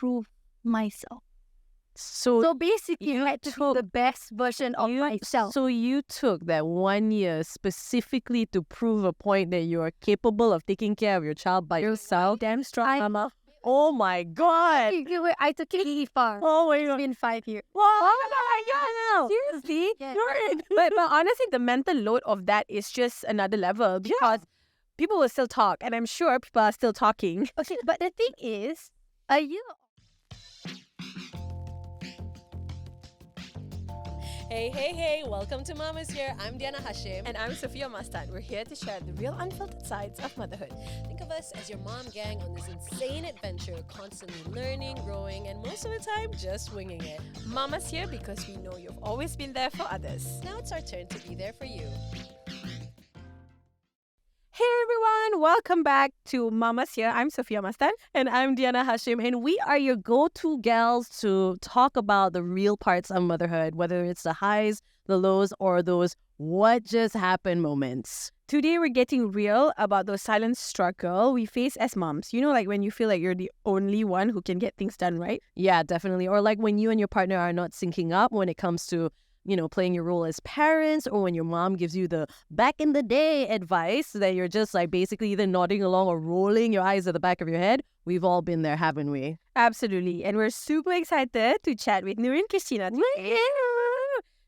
prove myself. So So basically, I had to be the best version of myself. So you took that 1 year specifically to prove a point that you are capable of taking care of your child by yourself. Damn strong, Mama. Oh my God. Wait, I took it really far. Oh my It's God. been 5 years. Oh my God. Seriously? Yes. But honestly, the mental load of that is just another level because people will still talk, and I'm sure people are still talking. Okay, but the thing is, a year. Hey, welcome to Mama's Here. I'm Diyana, Hashim. And I'm Sofea, Mastan. We're here to share the real unfiltered sides of motherhood. Think of us as your mom gang on this insane adventure, constantly learning, growing, and most of the time, just winging it. Mama's here because we know you've always been there for others. Now it's our turn to be there for you. Hey everyone, welcome back to Mama's Here. I'm Sofea Mastan. And I'm Diyana Hashim, and we are your go-to gals to talk about the real parts of motherhood, whether it's the highs, the lows, or those what just happened moments. Today we're getting real about those silent struggle we face as moms. You know, like when you feel like you're the only one who can get things done right? Yeah, definitely. Or like when you and your partner are not syncing up when it comes to, you know, playing your role as parents, or when your mom gives you the back in the day advice that you're just like basically either nodding along or rolling your eyes at the back of your head. We've all been there, haven't we? Absolutely. And we're super excited to chat with Nurin Qistina today.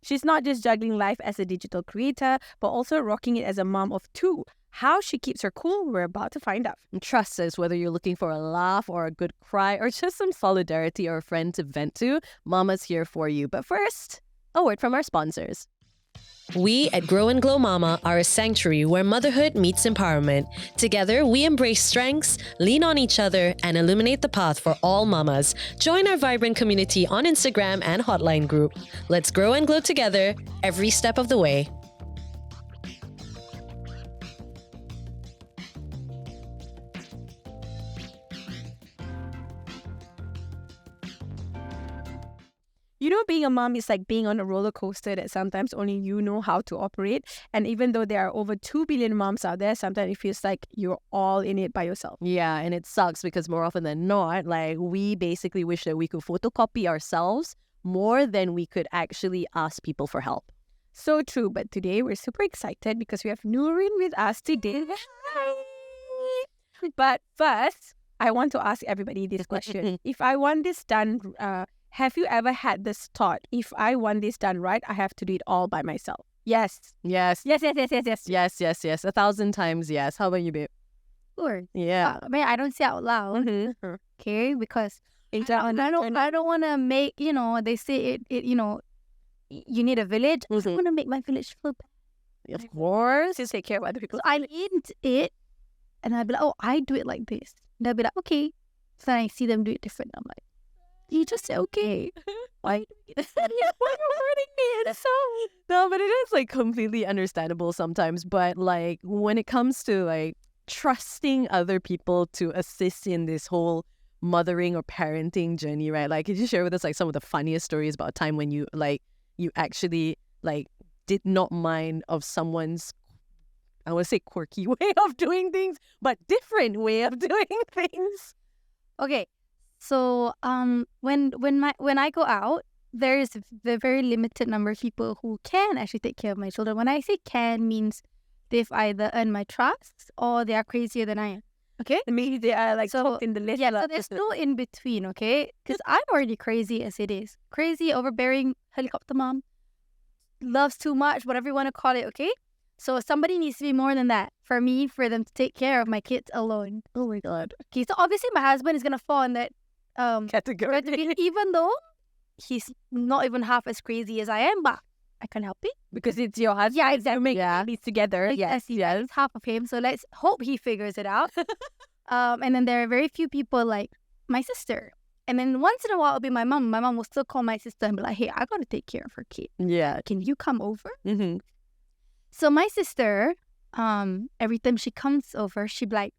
She's not just juggling life as a digital creator, but also rocking it as a mom of two. How she keeps her cool, we're about to find out. And trust us, whether you're looking for a laugh or a good cry or just some solidarity or a friend to vent to, Mama's here for you. But first, a word from our sponsors. We at Grow and Glow Mama are a sanctuary where motherhood meets empowerment. Together, we embrace strengths, lean on each other, and illuminate the path for all mamas. Join our vibrant community on Instagram and hotline group. Let's grow and glow together every step of the way. You know, being a mom is like being on a roller coaster that sometimes only you know how to operate. And even though there are over 2 billion moms out there, sometimes it feels like you're all in it by yourself. Yeah, and it sucks because more often than not, like we basically wish that we could photocopy ourselves more than we could actually ask people for help. So true. But today we're super excited because we have Nurin with us today. But first, I want to ask everybody this question. If I want this done, have you ever had this thought? If I want this done right, I have to do it all by myself. Yes. Yes. Yes. Yes. 1,000 times yes. How about you, babe? Sure. Yeah. But I don't say out loud. Okay, because I don't want to make, you know, they say it you know, you need a village. I don't want to make my village feel bad. Of course. To take care of other people. So I eat it, and I'd be like, oh, I do it like this. They'll be like, okay. So then I see them do it different. I'm like, you just say okay. Why are you hurting me? No, but it is like completely understandable sometimes. But like when it comes to like trusting other people to assist in this whole mothering or parenting journey, right? Like, could you share with us like some of the funniest stories about a time when you actually like did not mind of someone's, I would say quirky way of doing things, but different way of doing things? Okay. So when I go out, there is a very limited number of people who can actually take care of my children. When I say can, means they've either earned my trust or they are crazier than I am. Okay? Maybe they are like top in the list. Yeah, so there's no in between, okay? Because I'm already crazy as it is. Crazy, overbearing, helicopter mom, loves too much, whatever you want to call it, okay? So somebody needs to be more than that for them to take care of my kids alone. Oh my God. Okay, so obviously my husband is going to fall in that category. Even though he's not even half as crazy as I am, but I can't help it. Because it's your husband. Yeah, exactly. Make babies together. Yes. It's half of him. So let's hope he figures it out. And then there are very few people like my sister. And then once in a while, it'll be my mom. My mom will still call my sister and be like, hey, I got to take care of her kid. Yeah. Can you come over? Mm-hmm. So my sister, every time she comes over, she'd be like,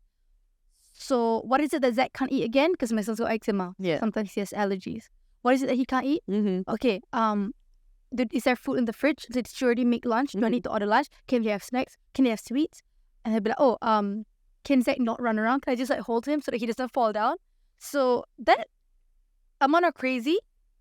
so what is it that Zach can't eat again? Because my son's got eczema. Yeah. Sometimes he has allergies. What is it that he can't eat? Mm-hmm. Okay. Is there food in the fridge? Did she already make lunch? Do I need to order lunch? Can they have snacks? Can they have sweets? And they'd be like, oh, can Zach not run around? Can I just like hold him so that he doesn't fall down? So that someone are crazy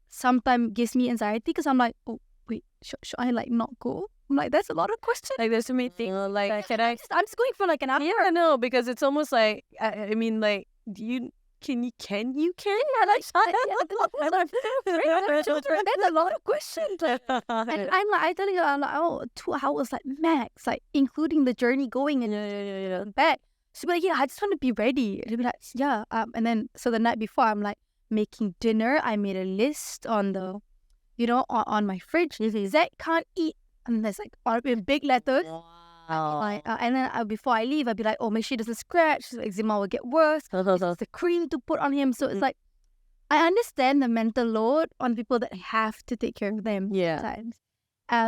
sometimes gives me anxiety because I'm like, oh, wait, should I like not go? I'm like, that's a lot of questions. Like there's so many things. Like, I'm just going for like an hour. Yeah, I know, because it's almost like, I mean, like, can you carry that child? That's a lot of questions. And I'm like, I tell you, I'm like, oh, 2 hours like max, like including the journey going and back. She'll be like, yeah, I just want to be ready. She'll be like, yeah. And then so the night before, I'm like making dinner. I made a list on the, on my fridge. Zach can't eat, and there's like all in big letters. Like, and then before I leave, I'd be like, oh, make sure he doesn't scratch. So eczema will get worse. It's the cream to put on him. So it's like, I understand the mental load on people that have to take care of them sometimes.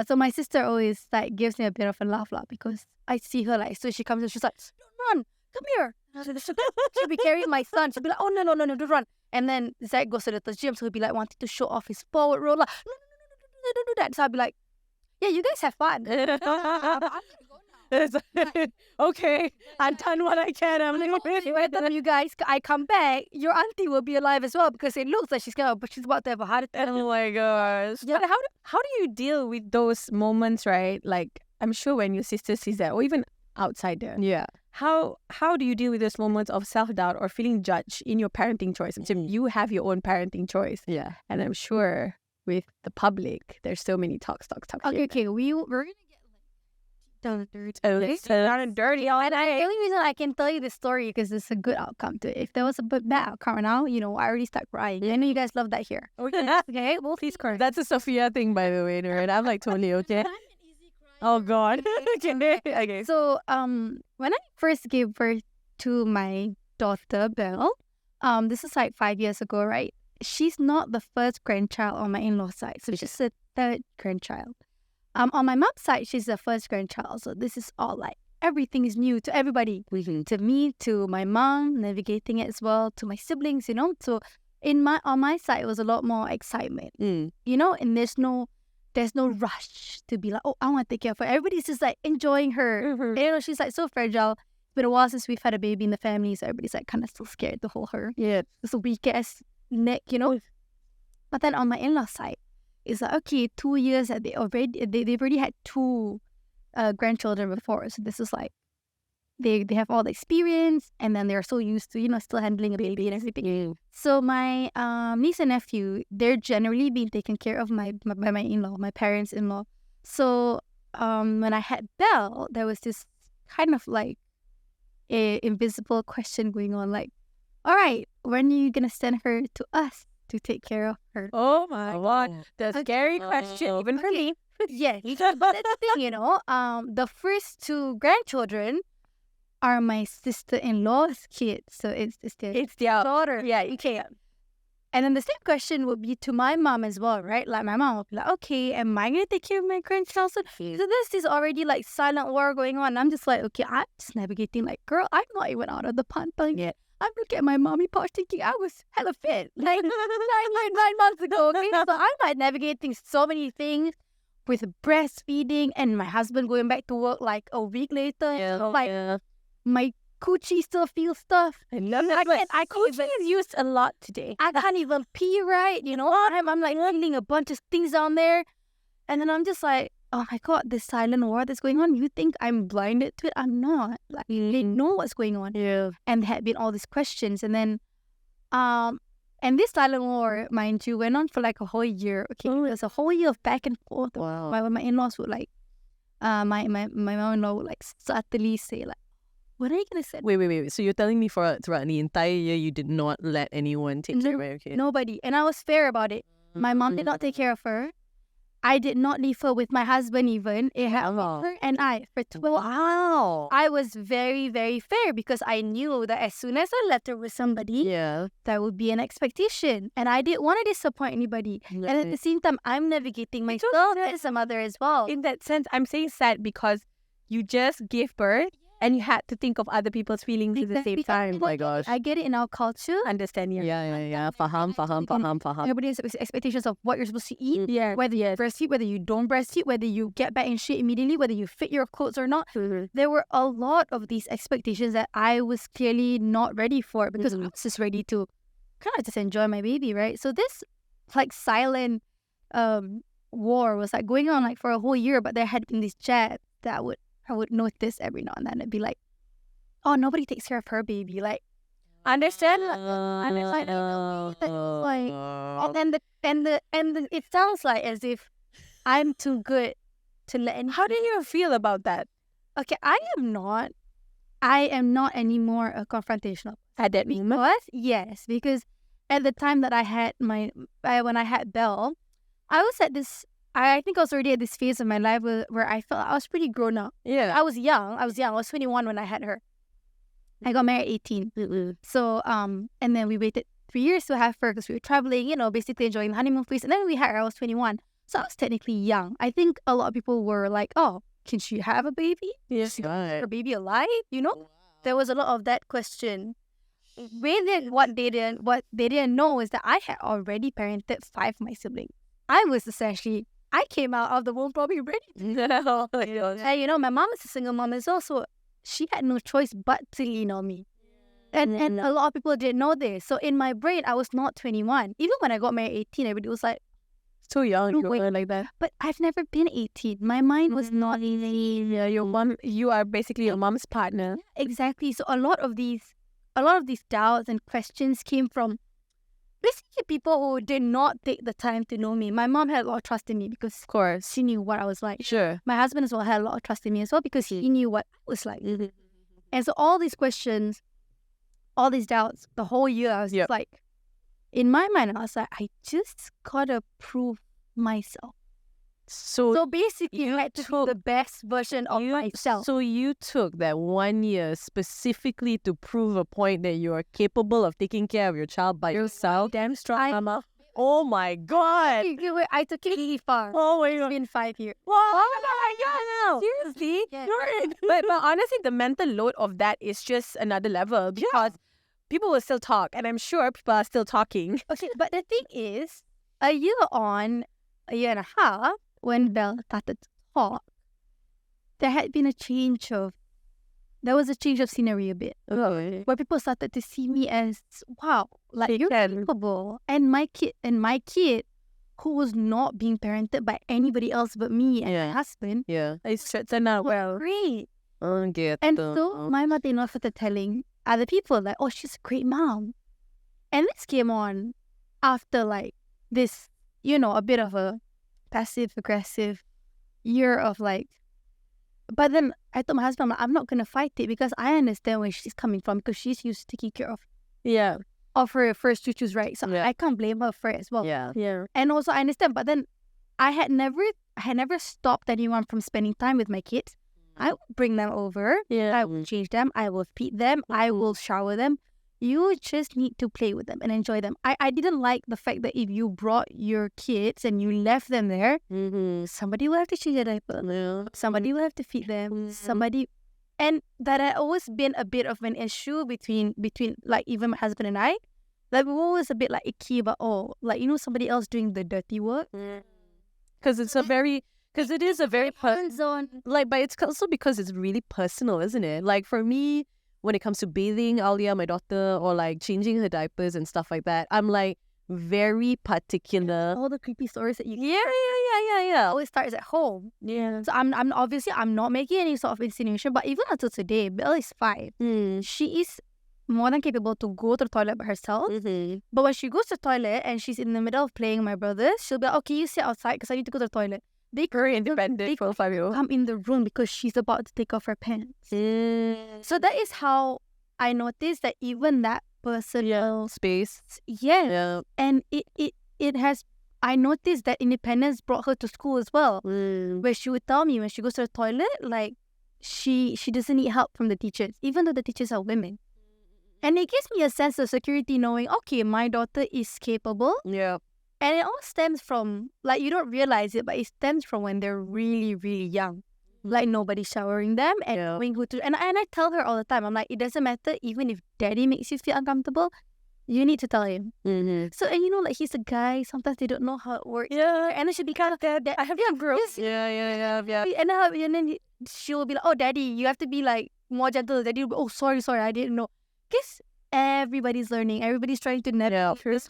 So my sister always like gives me a bit of a laugh because I see her like, so she comes and she's like, don't run, come here. She'll be carrying my son. She'll be like, oh, no, don't run. And then Zach goes to the gym, so he'll be like wanting to show off his forward roll. Like, no, don't do that. So I'll be like, yeah, you guys have fun. Okay, I've done what I can. I'm like, by the time you guys, I come back, your auntie will be alive as well because it looks like she's about to have a heart attack. oh my gosh. But how do you deal with those moments, right? Like, I'm sure when your sister sees that, or even outside there. Yeah. How do you deal with those moments of self-doubt or feeling judged in your parenting choice? You have your own parenting choice. Yeah. And I'm sure with the public, there's so many talks. Okay, we're gonna get down and dirty. Down and dirty. And the only reason I can tell you this story because it's a good outcome to it. If there was a bad outcome right now, I already start crying. I know you guys love that here. Okay, well, please cry. That's a Sofea thing, by the way, Nurin. I'm like totally okay. Oh God. Okay. So when I first gave birth to my daughter Belle, this is like 5 years ago, right? She's not the first grandchild on my in-law side, so she's the third grandchild. On my mom's side, she's the first grandchild, so this is all like everything is new to everybody, to me, to my mom, navigating it as well, to my siblings, So on my side, it was a lot more excitement, and there's no rush to be like, oh, I want to take care of her. Everybody's just like enjoying her. She's like so fragile. It's been a while since we've had a baby in the family, so everybody's like kind of still scared to hold her. Yeah, it's a weak ass neck, But then on my in-law side, it's like, okay, 2 years that they've already had 2 grandchildren before, so this is like they have all the experience, and then they're so used to still handling a baby and everything. So my niece and nephew, they're generally being taken care of by my in-law, my parents' in-law. So when I had Belle, there was this kind of like a invisible question going on, like, all right, when are you gonna send her to us to take care of her? Oh my God, the scary question, even for me. Yes, but that's the thing, the first 2 grandchildren are my sister-in-law's kids, so it's their daughter. Yeah, you can't. And then the same question would be to my mom as well, right? Like my mom would be like, okay, am I gonna take care of my grandchild? So this is already like silent war going on. I'm just like, okay, I'm just navigating. Like, girl, I'm not even out of the pantang yet. I'm looking at my mommy pouch thinking I was hella fit like 9 months ago. Okay, so I'm like navigating so many things with breastfeeding and my husband going back to work like a week later. My coochie still feels stuff. Coochie is used a lot today. I can't even pee right. I'm like feeling a bunch of things down there, and then I'm just like, oh my God, this silent war that's going on. You think I'm blinded to it? I'm not. Like, they know what's going on. Yeah. And there had been all these questions. And then, and this silent war, mind you, went on for like a whole year. Okay, it was a whole year of back and forth. Wow. My in-laws would like, my mom-in-law would like subtly say like, what are you going to say? Wait. So you're telling me throughout the entire year, you did not let anyone take care of her? Okay. Nobody. And I was fair about it. My mom did not take care of her. I did not leave her with my husband even. It had her and I for 12 Wow. I was very, very fair because I knew that as soon as I left her with somebody, there would be an expectation. And I didn't want to disappoint anybody. And at the same time, I'm navigating myself as a mother as well. In that sense, I'm saying sad because you just gave birth and you had to think of other people's feelings at the same time. Oh my gosh. I get it in our culture. Understand, Yeah. Faham. Everybody has expectations of what you're supposed to eat. Yeah. Whether you breastfeed, whether you don't breastfeed, whether you get back in shit immediately, whether you fit your clothes or not. There were a lot of these expectations that I was clearly not ready for because I was just ready to kind of just enjoy my baby, right? So this like silent war was like going on like for a whole year, but there had been this chat that I would notice every now and then. It'd be like, oh, nobody takes care of her baby. Like, understand? Like, and it sounds like as if I'm too good to let any. How do you feel about that? Okay, I am not anymore a confrontational At that moment? because at the time that I had when I had Belle, I was at this. I think I was already at this phase of my life where I felt I was pretty grown up. Yeah. I was young. I was 21 when I had her. I got married 18. So and then we waited 3 years to have her because we were traveling, basically enjoying the honeymoon phase. And then we had her. I was 21. So I was technically young. I think a lot of people were like, "Oh, can she have a baby? Yes. Is her baby alive?" There was a lot of that question. What they didn't know is that I had already parented 5 of my siblings. I came out of the womb probably ready. And my mom is a single mom as well, so she had no choice but to lean on me. And a lot of people didn't know this. So in my brain, I was not 21. Even when I got married 18, everybody was like, Too young. No, wait. Like that. but I've never been 18. My mind was not 18. Yeah, your mom. You are basically your mom's partner. Exactly. So a lot of these doubts and questions came from basically people who did not take the time to know me. My mom had a lot of trust in me because Of course. she knew what I was like. Sure. My husband as well had a lot of trust in me as well because he knew what I was like. And so all these questions, all these doubts, the whole year I was just like, in my mind, I was like, I just gotta prove myself. So basically, I had to be the best version of myself. So you took that 1 year specifically to prove a point that you are capable of taking care of your child by yourself. Damn strong, mama. Oh my God! I took it really far. Oh my It's God! been 5 years. Oh my God! Seriously? Yeah. but honestly, the mental load of that is just another level because people will still talk, and I'm sure people are still talking. Okay, but the thing is, a year and a half, when Belle started to talk, there was a change of scenery a bit. Where people started to see me as, wow, like you're capable. And my kid, who was not being parented by anybody else but me and my husband, It's turned out well. great. Get And so my mother-in-law started telling other people like, oh, she's a great mom. And this came on after like this, a bit of a passive-aggressive year of like, but then I told my husband, I'm not going to fight it because I understand where she's coming from because she's used to taking care of her first choo-choos, right? So I can't blame her for it as well. Yeah. And also I understand, but then I had never stopped anyone from spending time with my kids. I will bring them over. I will change them. I will feed them. I will shower them. You just need to play with them and enjoy them. I didn't like the fact that if you brought your kids and you left them there, somebody will have to change their diaper. Somebody will have to feed them. And that had always been a bit of an issue between like even my husband and I. Like we were always a bit like icky about somebody else doing the dirty work. Because it is a very hands-on. but it's also because it's really personal, isn't it? Like for me, when it comes to bathing Alia, my daughter, or like changing her diapers and stuff like that, I'm like very particular. All the creepy stories that you Yeah. always starts at home. Yeah. So I'm obviously I'm not making any sort of insinuation, but even until today, Belle is 5. She is more than capable to go to the toilet by herself. But when she goes to the toilet and she's in the middle of playing with my brothers, she'll be like, okay, you sit outside because I need to go to the toilet. Very independent for a 5-year-old. Come in the room because she's about to take off her pants. So that is how I noticed that even that personal Space. and it has. I noticed that independence brought her to school as well, where she would tell me when she goes to the toilet, like she doesn't need help from the teachers, even though the teachers are women. And it gives me a sense of security knowing, okay, my daughter is capable. Yeah. And it all stems from, like, you don't realize it, but it stems from when they're really, really young. Like, nobody showering them and knowing who to... And I tell her all the time, I'm like, it doesn't matter, even if daddy makes you feel uncomfortable, you need to tell him. So, and like, he's a guy, sometimes they don't know how it works. Yeah. And then she'll be kind of, I have young girls. Yeah. And then she'll be like, oh, daddy, you have to be, like, more gentle. Daddy will be, oh, sorry, I didn't know. everybody's learning. Everybody's trying to navigate this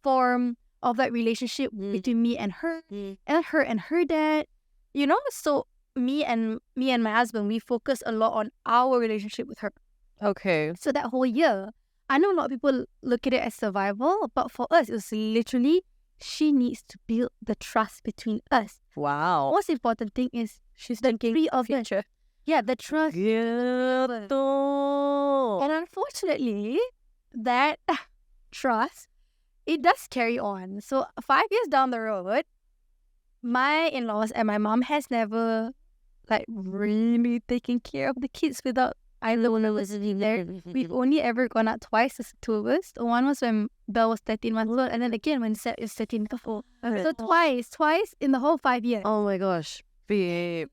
form of that relationship between me and her, and her and her dad. You know, so me and my husband, we focus a lot on our relationship with her. Okay. So that whole year, I know a lot of people look at it as survival, but for us, it was literally she needs to build the trust between us. Wow. Most important thing is She's the thinking three of us. future. Yeah, the trust. Gitu. And unfortunately, that trust, it does carry on. So 5 years down the road, my in-laws and my mom has never like really taken care of the kids without either one of us being there. We've only ever gone out twice as two of us. One was when Belle was 13 months old, and then again when Seth is 13 months old. So twice in the whole 5 years. Oh my gosh, babe.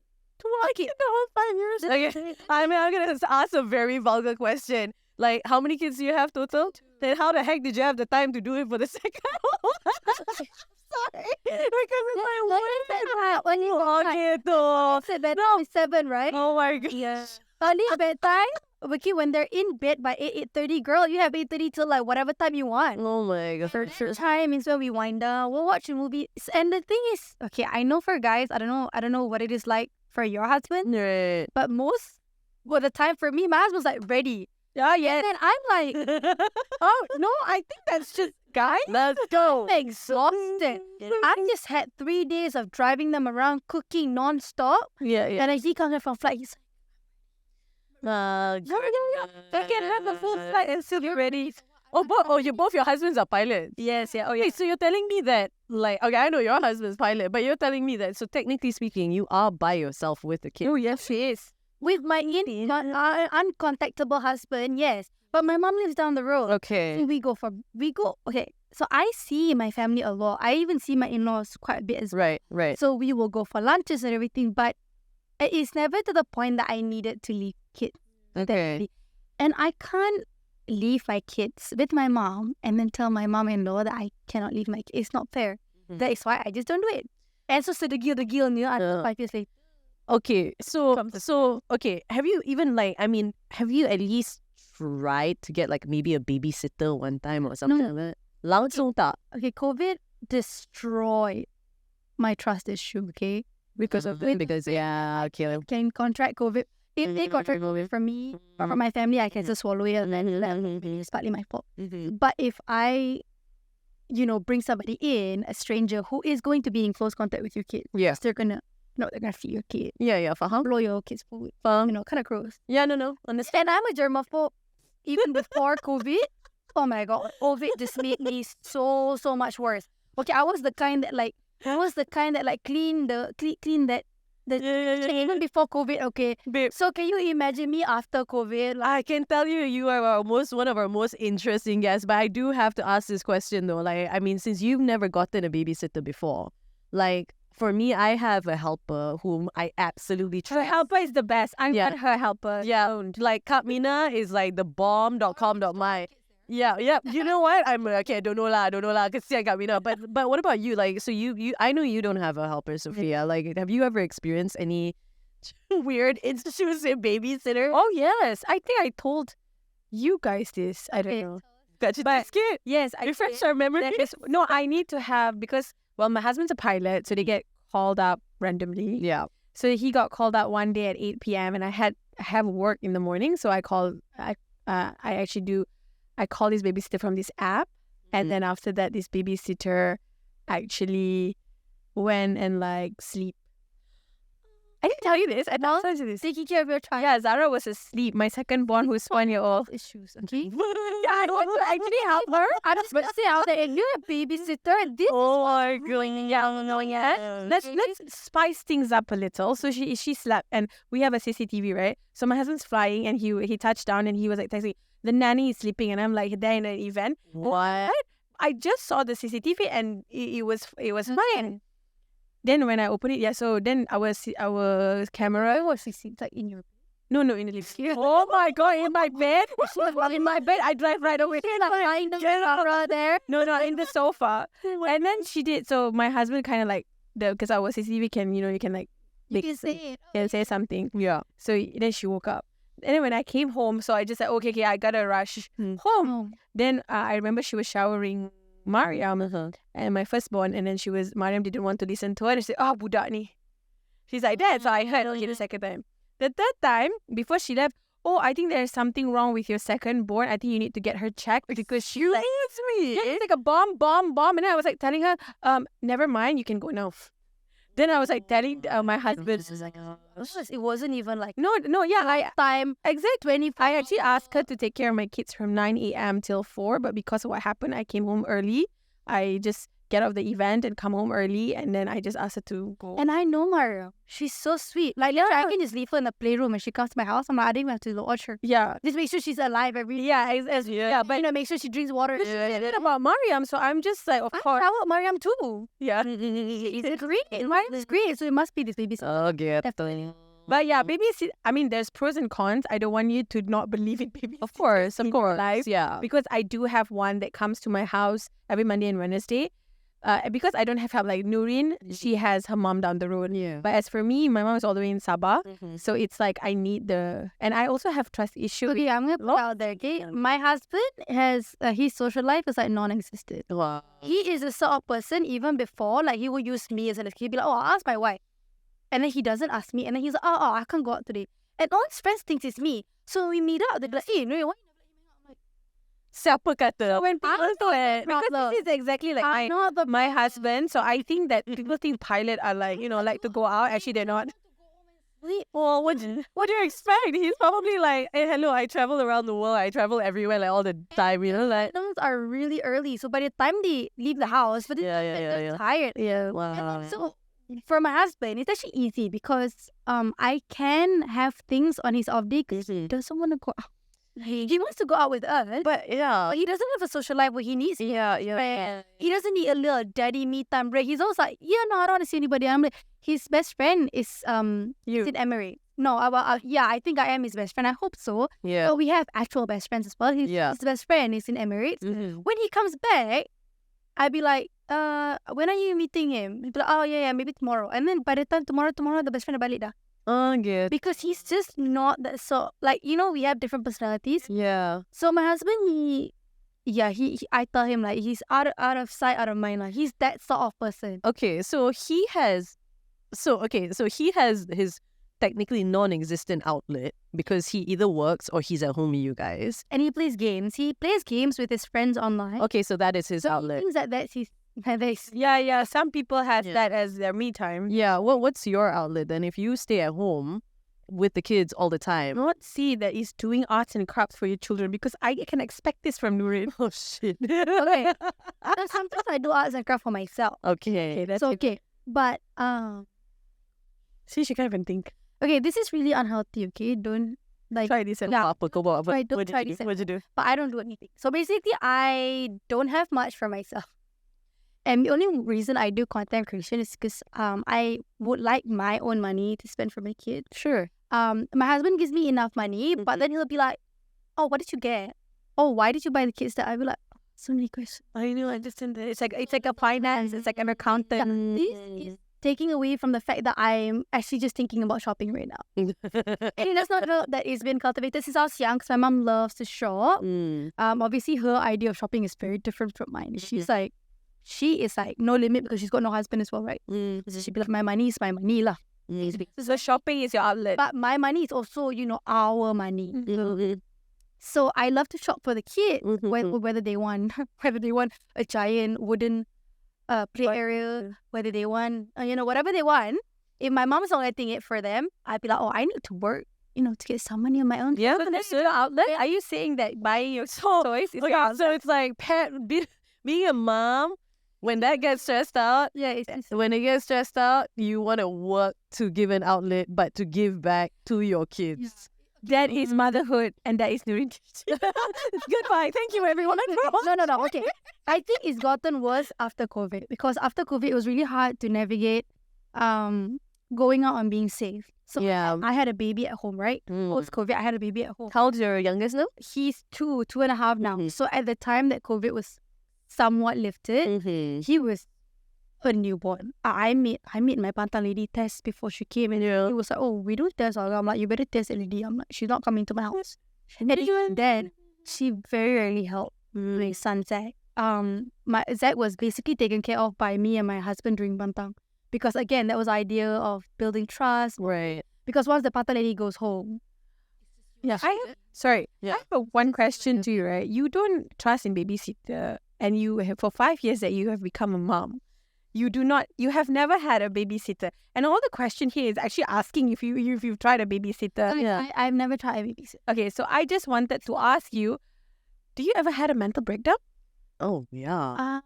Like in the whole 5 years. Okay. I'm gonna ask a very vulgar question. Like, how many kids do you have total? Then how the heck did you have the time to do it for the second one? Sorry. Because it's like, When you said bedtime is 7, right? Oh my gosh. Yeah. Early bedtime, okay, when they're in bed by 8:30, girl, you have 8:30 till like whatever time you want. Oh my gosh. Third time is when we wind down. We'll watch a movie. And the thing is, okay, I know for guys, I don't know what it is like for your husband, Right. but the time for me, my husband's like ready. Yeah, And then I'm like, Oh, no, I think that's just guys. Let's go. I'm exhausted. I just had 3 days of driving them around, cooking non-stop. Yeah, yeah. And then he comes in from flight. He's I can have the full flight and still be ready. Both your husbands are pilots. Yes, yeah. Oh, yeah. Wait, so you're telling me that, like, okay, I know your husband's pilot, but you're telling me that, so technically speaking, you are by yourself with the kid. Oh, yes, she is. with my uncontactable husband, yes. But my mom lives down the road. Okay. So okay. So I see my family a lot. I even see my in-laws quite a bit as well. Right. So we will go for lunches and everything, but it's never to the point that I needed to leave kids. Okay. And I can't leave my kids with my mom and then tell my mom-in-law that I cannot leave my kids. It's not fair. That is why I just don't do it. And so the guilt, until 5 years later. Okay, so okay, have you even have you at least tried to get like maybe a babysitter one time or something like that? Langsung tak? Okay, COVID destroyed my trust issue, okay? Because okay. Can contract COVID. If they contract COVID from me or from my family, I can just swallow it and then it's partly my fault. But if I, bring somebody in, a stranger who is going to be in close contact with your kid, they're gonna feed your kid. Yeah, faham. Blow your kid's food. Faham. Kind of gross. Yeah, no. Understand. And I'm a germaphobe. Even before COVID, oh my god, COVID just made me so much worse. Okay, I was the kind that clean that even before COVID. Okay, Babe. So can you imagine me after COVID? I can tell you are one of our most interesting guests, but I do have to ask this question though. Like, I mean, since you've never gotten a babysitter before, like, for me, I have a helper whom I absolutely trust. Her helper is the best. I'm not her helper. Yeah, like Katmina is like the bomb.com.my. Yeah. You know what? I'm okay. I don't know lah. Kesian Katmina. But what about you? Like, so you I know you don't have a helper, Sofea. Like, have you ever experienced any weird intrusive babysitter? Oh yes, I think I told you guys this. I don't know. But yes, I refresh our memory. No, I need to have because my husband's a pilot, so they get called up randomly. Yeah. So he got called out one day at 8 p.m. and I have work in the morning, so I call this babysitter from this app, and then after that, this babysitter actually went and sleep. I didn't tell you this. I told you this. Taking care of your child. Yeah, Zara was asleep. My second born, who's 1 year old. Issues, okay? Yeah, I want to actually help her. I was about to say out there, if you're a babysitter, this Oh my god. Let's spice things up a little. So she slept, and we have a CCTV, right? So my husband's flying, and he touched down, and he was like texting, the nanny is sleeping, and I'm like there in an event. What? I just saw the CCTV, and it was fine. Then when I open it, so then our camera was like in your no, in the living room. Oh my god, in my bed? In my bed, I drive right away. behind the camera there. No, in the sofa. And then she did. So my husband kind of because our CCTV can, you can You can say it. can say something. Yeah. So then she woke up. And then when I came home, so I just said, okay, I gotta rush home. Oh. Then I remember she was showering Mariam and my firstborn, and then Mariam didn't want to listen to her. And she said, budak ni. She's like that. So I heard, okay, the second time. The third time, before she left, I think there's something wrong with your second born. I think you need to get her checked because she like, yeah, it's like a bomb. And then I was like telling her, never mind, you can go now. Then I was like telling my husband, It wasn't even like no, yeah, time. exactly. I actually asked her to take care of my kids from 9 a.m. till 4, but because of what happened, I came home early. I just get out of the event and come home early, and then I just asked her to go. And I know Maria. She's so sweet. Like, literally, I can just leave her in the playroom and she comes to my house. I'm like, I didn't even have to watch her. Yeah. Just make sure she's alive every day. Yeah, but Make sure she drinks water. she said about Mariam, so I'm just like, of I course. showered Mariam too. Yeah. It's great. Mariam's great, so it must be this baby. Definitely. But yeah, there's pros and cons. I don't want you to not believe in babies. Of course. Life. Yeah. Because I do have one that comes to my house every Monday and Wednesday. Because I don't have help like Nurin, she has her mom down the road. Yeah. But as for me, my mom is all the way in Sabah. So it's like I need and I also have trust issues. Okay, I'm gonna put it out there. Okay, my husband has his social life is like non-existent. Wow. He is the sort of person even before like he will use me as an excuse. He'll be like, I'll ask my wife, and then he doesn't ask me, and then he's like, I can't go out today, and all his friends thinks it's me. So when we meet up, they'll be like, hey, no, why? Siapa kata? When people do it, because problem. this is exactly like my husband. So I think that people think pilot are like, like to go out. Actually, they're not. Well, what do you expect? He's probably like, hey, hello, I travel around the world. I travel everywhere like all the time, like. Those are really early. So by the time they leave the house, but they're tired. Yeah. Wow. So for my husband, it's actually easy because I can have things on his off day because he doesn't want to go out. He wants to go out with us, But yeah. but he doesn't have a social life where he needs. Yeah. He doesn't need a little daddy me time break. He's always like, no, I don't want to see anybody. I'm like, his best friend is You. in Emirates. No, I think I am his best friend. I hope so. Yeah. But we have actual best friends as well. His best friend is in Emirates. When he comes back, I'd be like, when are you meeting him? He'd be like, oh yeah, maybe tomorrow. And then by the time tomorrow, the best friend dah balik dah. Oh, good. Because he's just not that sort. Like, we have different personalities. Yeah. So my husband, I tell him like he's out of sight, out of mind. Like he's that sort of person. Okay, so he has his technically non-existent outlet because he either works or he's at home with you guys. And he plays games. He plays games with his friends online. Okay, so that is his So outlet. he thinks that's his. Yeah. Some people have that as their me time. Yeah, what's your outlet then? If you stay at home with the kids all the time. Not see that he's doing arts and crafts for your children because I can expect this from Nurin. Oh shit. Okay. So sometimes I do arts and craft for myself. Okay. That's So it. okay. But See, she can't even think. okay, this is really unhealthy, okay? Don't Try this and Yeah. Apa kau buat apa? Try- don't What'd try you this do? at What'd you do? but I don't do anything. So basically, I don't have much for myself. And the only reason I do content creation is because I would like my own money to spend for my kids. Sure. My husband gives me enough money, but then he'll be like, oh, what did you get? Oh, why did you buy the kids that? I'll be like, so many questions. I know, I understand that. It's like a finance. It's like an accountant. This is taking away from the fact that I'm actually just thinking about shopping right now. And that's not that it's been cultivated since I was young because my mom loves to shop. Obviously, her idea of shopping is very different from mine. She is like no limit because she's got no husband as well, right? So she'd be like, my money is my money lah. So shopping is your outlet. But my money is also, our money. So I love to shop for the kids, whether they want a giant wooden play area, whether they want, whatever they want. If my mom's not letting it for them, I'd be like, oh, I need to work, to get some money on my own. Yeah, so that's your outlet. Are you saying that buying your toys is your outlet? So it's like being a mom. When that gets stressed out, when it gets stressed out, you want to work to give an outlet, but to give back to your kids. That is motherhood, and that is Nurin Qistina. Goodbye. Thank you, everyone. No. Okay. I think it's gotten worse after COVID because after COVID, it was really hard to navigate going out and being safe. So Yeah. I had a baby at home, right? Post-COVID, I had a baby at home. How old's your youngest now? He's 2.5 now. So at the time that COVID was somewhat lifted, he was a newborn. I made my pantang lady test before she came, and it was like, oh, we don't test her. I'm like, you better test lady. I'm like, she's not coming to my house. And even then, she very rarely helped my son Zach. My Zach was basically taken care of by me and my husband during pantang, because again, that was the idea of building trust. Right. Because once the pantang lady goes home, I have one question to you, right? You don't trust in babysitter, and you have, for 5 years that you have become a mom. You have never had a babysitter. And all the question here is actually asking if you've tried a babysitter. I've never tried a babysitter. Okay, so I just wanted to ask you, do you ever had a mental breakdown? Oh, yeah.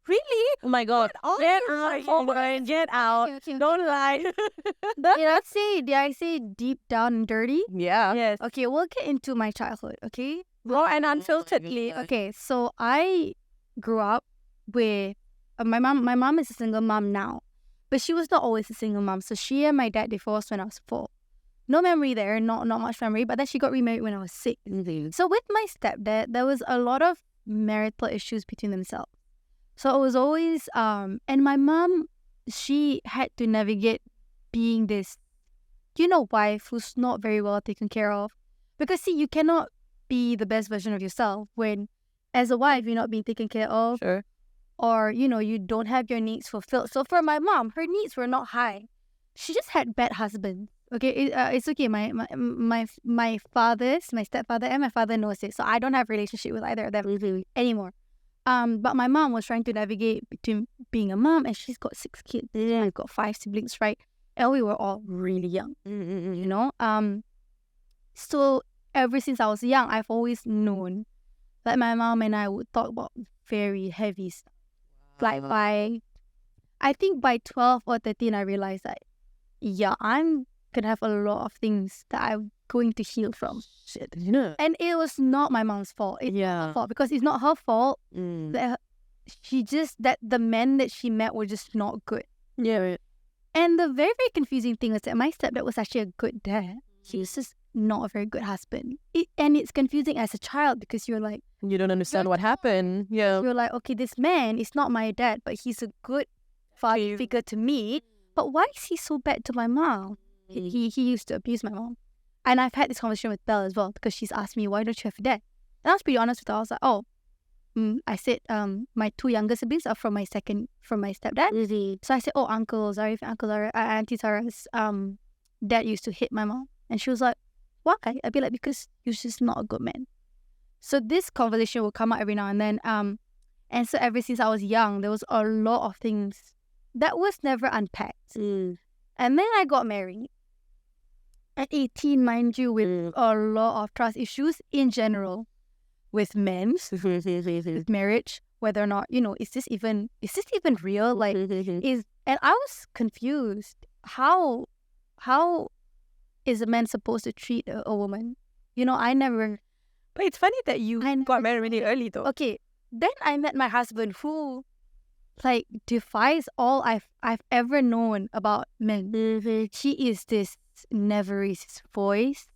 Really? Oh my God. Get out. Brian, get out. Okay. Don't lie. Did I say deep down and dirty? Yeah. Yes. Okay, we'll get into my childhood, okay? Raw and unfilteredly. Okay, so I grew up with my mom. My mom is a single mom now, but she was not always a single mom. So she and my dad divorced when I was 4. No memory there, not much memory, but then she got remarried when I was 6. So with my stepdad, there was a lot of marital issues between themselves. So it was always, and my mom, she had to navigate being this, wife who's not very well taken care of. Because see, you cannot be the best version of yourself when, as a wife, you're not being taken care of. Sure. Or, you don't have your needs fulfilled. So for my mom, her needs were not high. She just had bad husbands. Okay, it's okay. My fathers, my stepfather and my father knows it. So I don't have a relationship with either of them anymore. But my mom was trying to navigate between being a mom, and she's got 6 kids. And I've got 5 siblings, right? And we were all really young, So ever since I was young, I've always known that my mom and I would talk about very heavy stuff. Like I think by 12 or 13, I realized that, I'm gonna have a lot of things that I'm going to heal from. Shit. And it was not my mom's fault. It's not her fault, because it's not her fault that that the men that she met were just not good. Yeah. Right. And the very, very confusing thing is that my stepdad was actually a good dad. He was just not a very good husband. And it's confusing as a child, because you're like, You don't understand what happened. Yeah. you're like, okay, this man is not my dad, but he's a good father figure to me. But why is he so bad to my mom? He used to abuse my mom. And I've had this conversation with Belle as well, because she's asked me, why don't you have a dad? And I was pretty honest with her. I was like, I said, my 2 younger siblings are from my stepdad. So I said, Uncle Zarif, Auntie Sarah's dad used to hit my mom. And she was like, why? I'd be like, because you're just not a good man. So this conversation will come out every now and then. And so ever since I was young, there was a lot of things that was never unpacked. And then I got married at 18, mind you, with a lot of trust issues in general, with men, with marriage, whether or not, is this even real? Like, and I was confused. How is a man supposed to treat a woman? I never. But it's funny that you got married really early, though. Okay, then I met my husband, who defies all I've ever known about men. He is this never racist voice.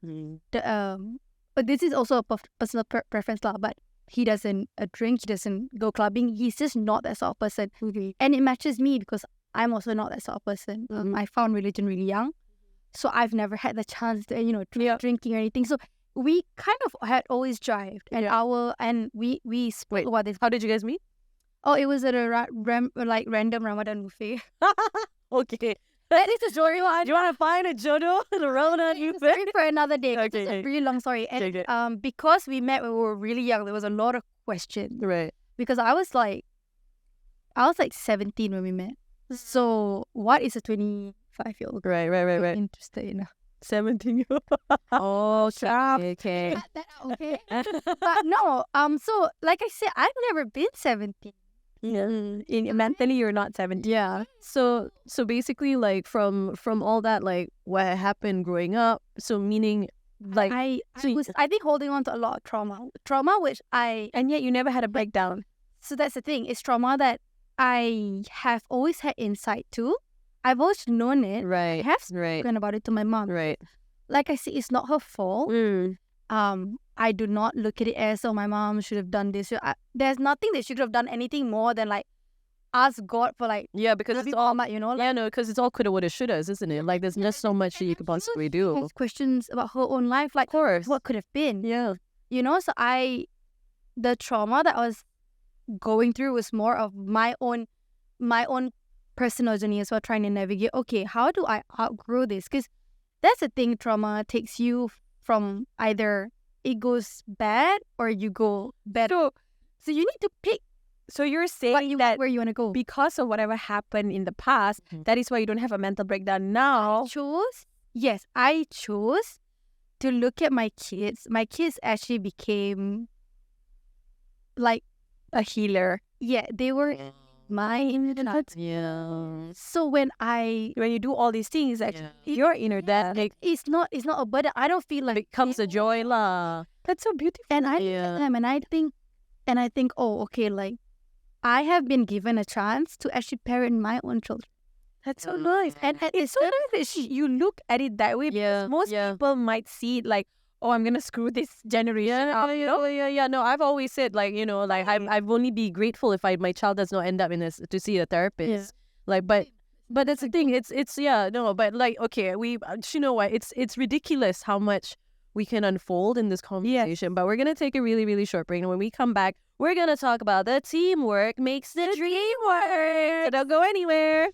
But this is also a personal preference, but he doesn't drink, he doesn't go clubbing. He's just not that sort of person. And it matches me, because I'm also not that sort of person. I found religion really young, so I've never had the chance to try drinking or anything. So we kind of had always jived, and we spoke about this. How did you guys meet? Oh, it was at a random Ramadan buffet. Okay. That is a story. Do you want to find a jodo the Ramadan buffet? For another day. Okay. It's a really long story. And because we met when we were really young, there was a lot of questions. Right. Because I was like 17 when we met. So what is a 25-year-old Right. interested in? 17-year-old. Oh, Okay. Cut that out, okay? But no, so like I said, I've never been 17. Mentally, you're not 17. Yeah. So basically, like from all that, like what happened growing up. So meaning, like I think holding on to a lot of trauma, which And yet you never had a breakdown. So that's the thing. It's trauma that I have always had insight to. I've always known it. right. I have spoken about it to my mom. Right. Like I said, it's not her fault. I do not look at it as, my mom should have done this. There's nothing that she could have done anything more than ask God for like Yeah, because it's all you know, like, yeah, no, because it's all coulda, woulda, shouldas, isn't it? Like there's not so much that you could possibly do. has questions about her own life, like Of course. what could have been. Yeah. You know, so the trauma that I was going through was more of my own personal journey as well, trying to navigate, okay, how do I outgrow this? Because that's the thing, trauma takes you from either it goes bad or you go better. So you need to pick So you're saying that where you want to go. because of whatever happened in the past, that is why you don't have a mental breakdown now. I chose to look at my kids. My kids actually became like A healer. yeah, they were my inner child. Yeah. So when When you do all these things, actually, your inner dad, like, it's not a burden. I don't feel like Becomes a joy lah. that's so beautiful. and I look at them and I think, oh, okay, like I have been given a chance to actually parent my own children. That's so nice. And It's so nice that you look at it that way. Yeah, Because most yeah. people might see it like, oh, I'm gonna screw this generation up. You know? Yeah. No, I've always said like, you know, like I've only be grateful if my child does not end up to see a therapist. Like, but that's the thing. It's yeah, no, but like, okay, you know what? It's ridiculous how much we can unfold in this conversation. But we're gonna take a really, really short break, and when we come back, we're gonna talk about the teamwork makes the dream work. So don't go anywhere.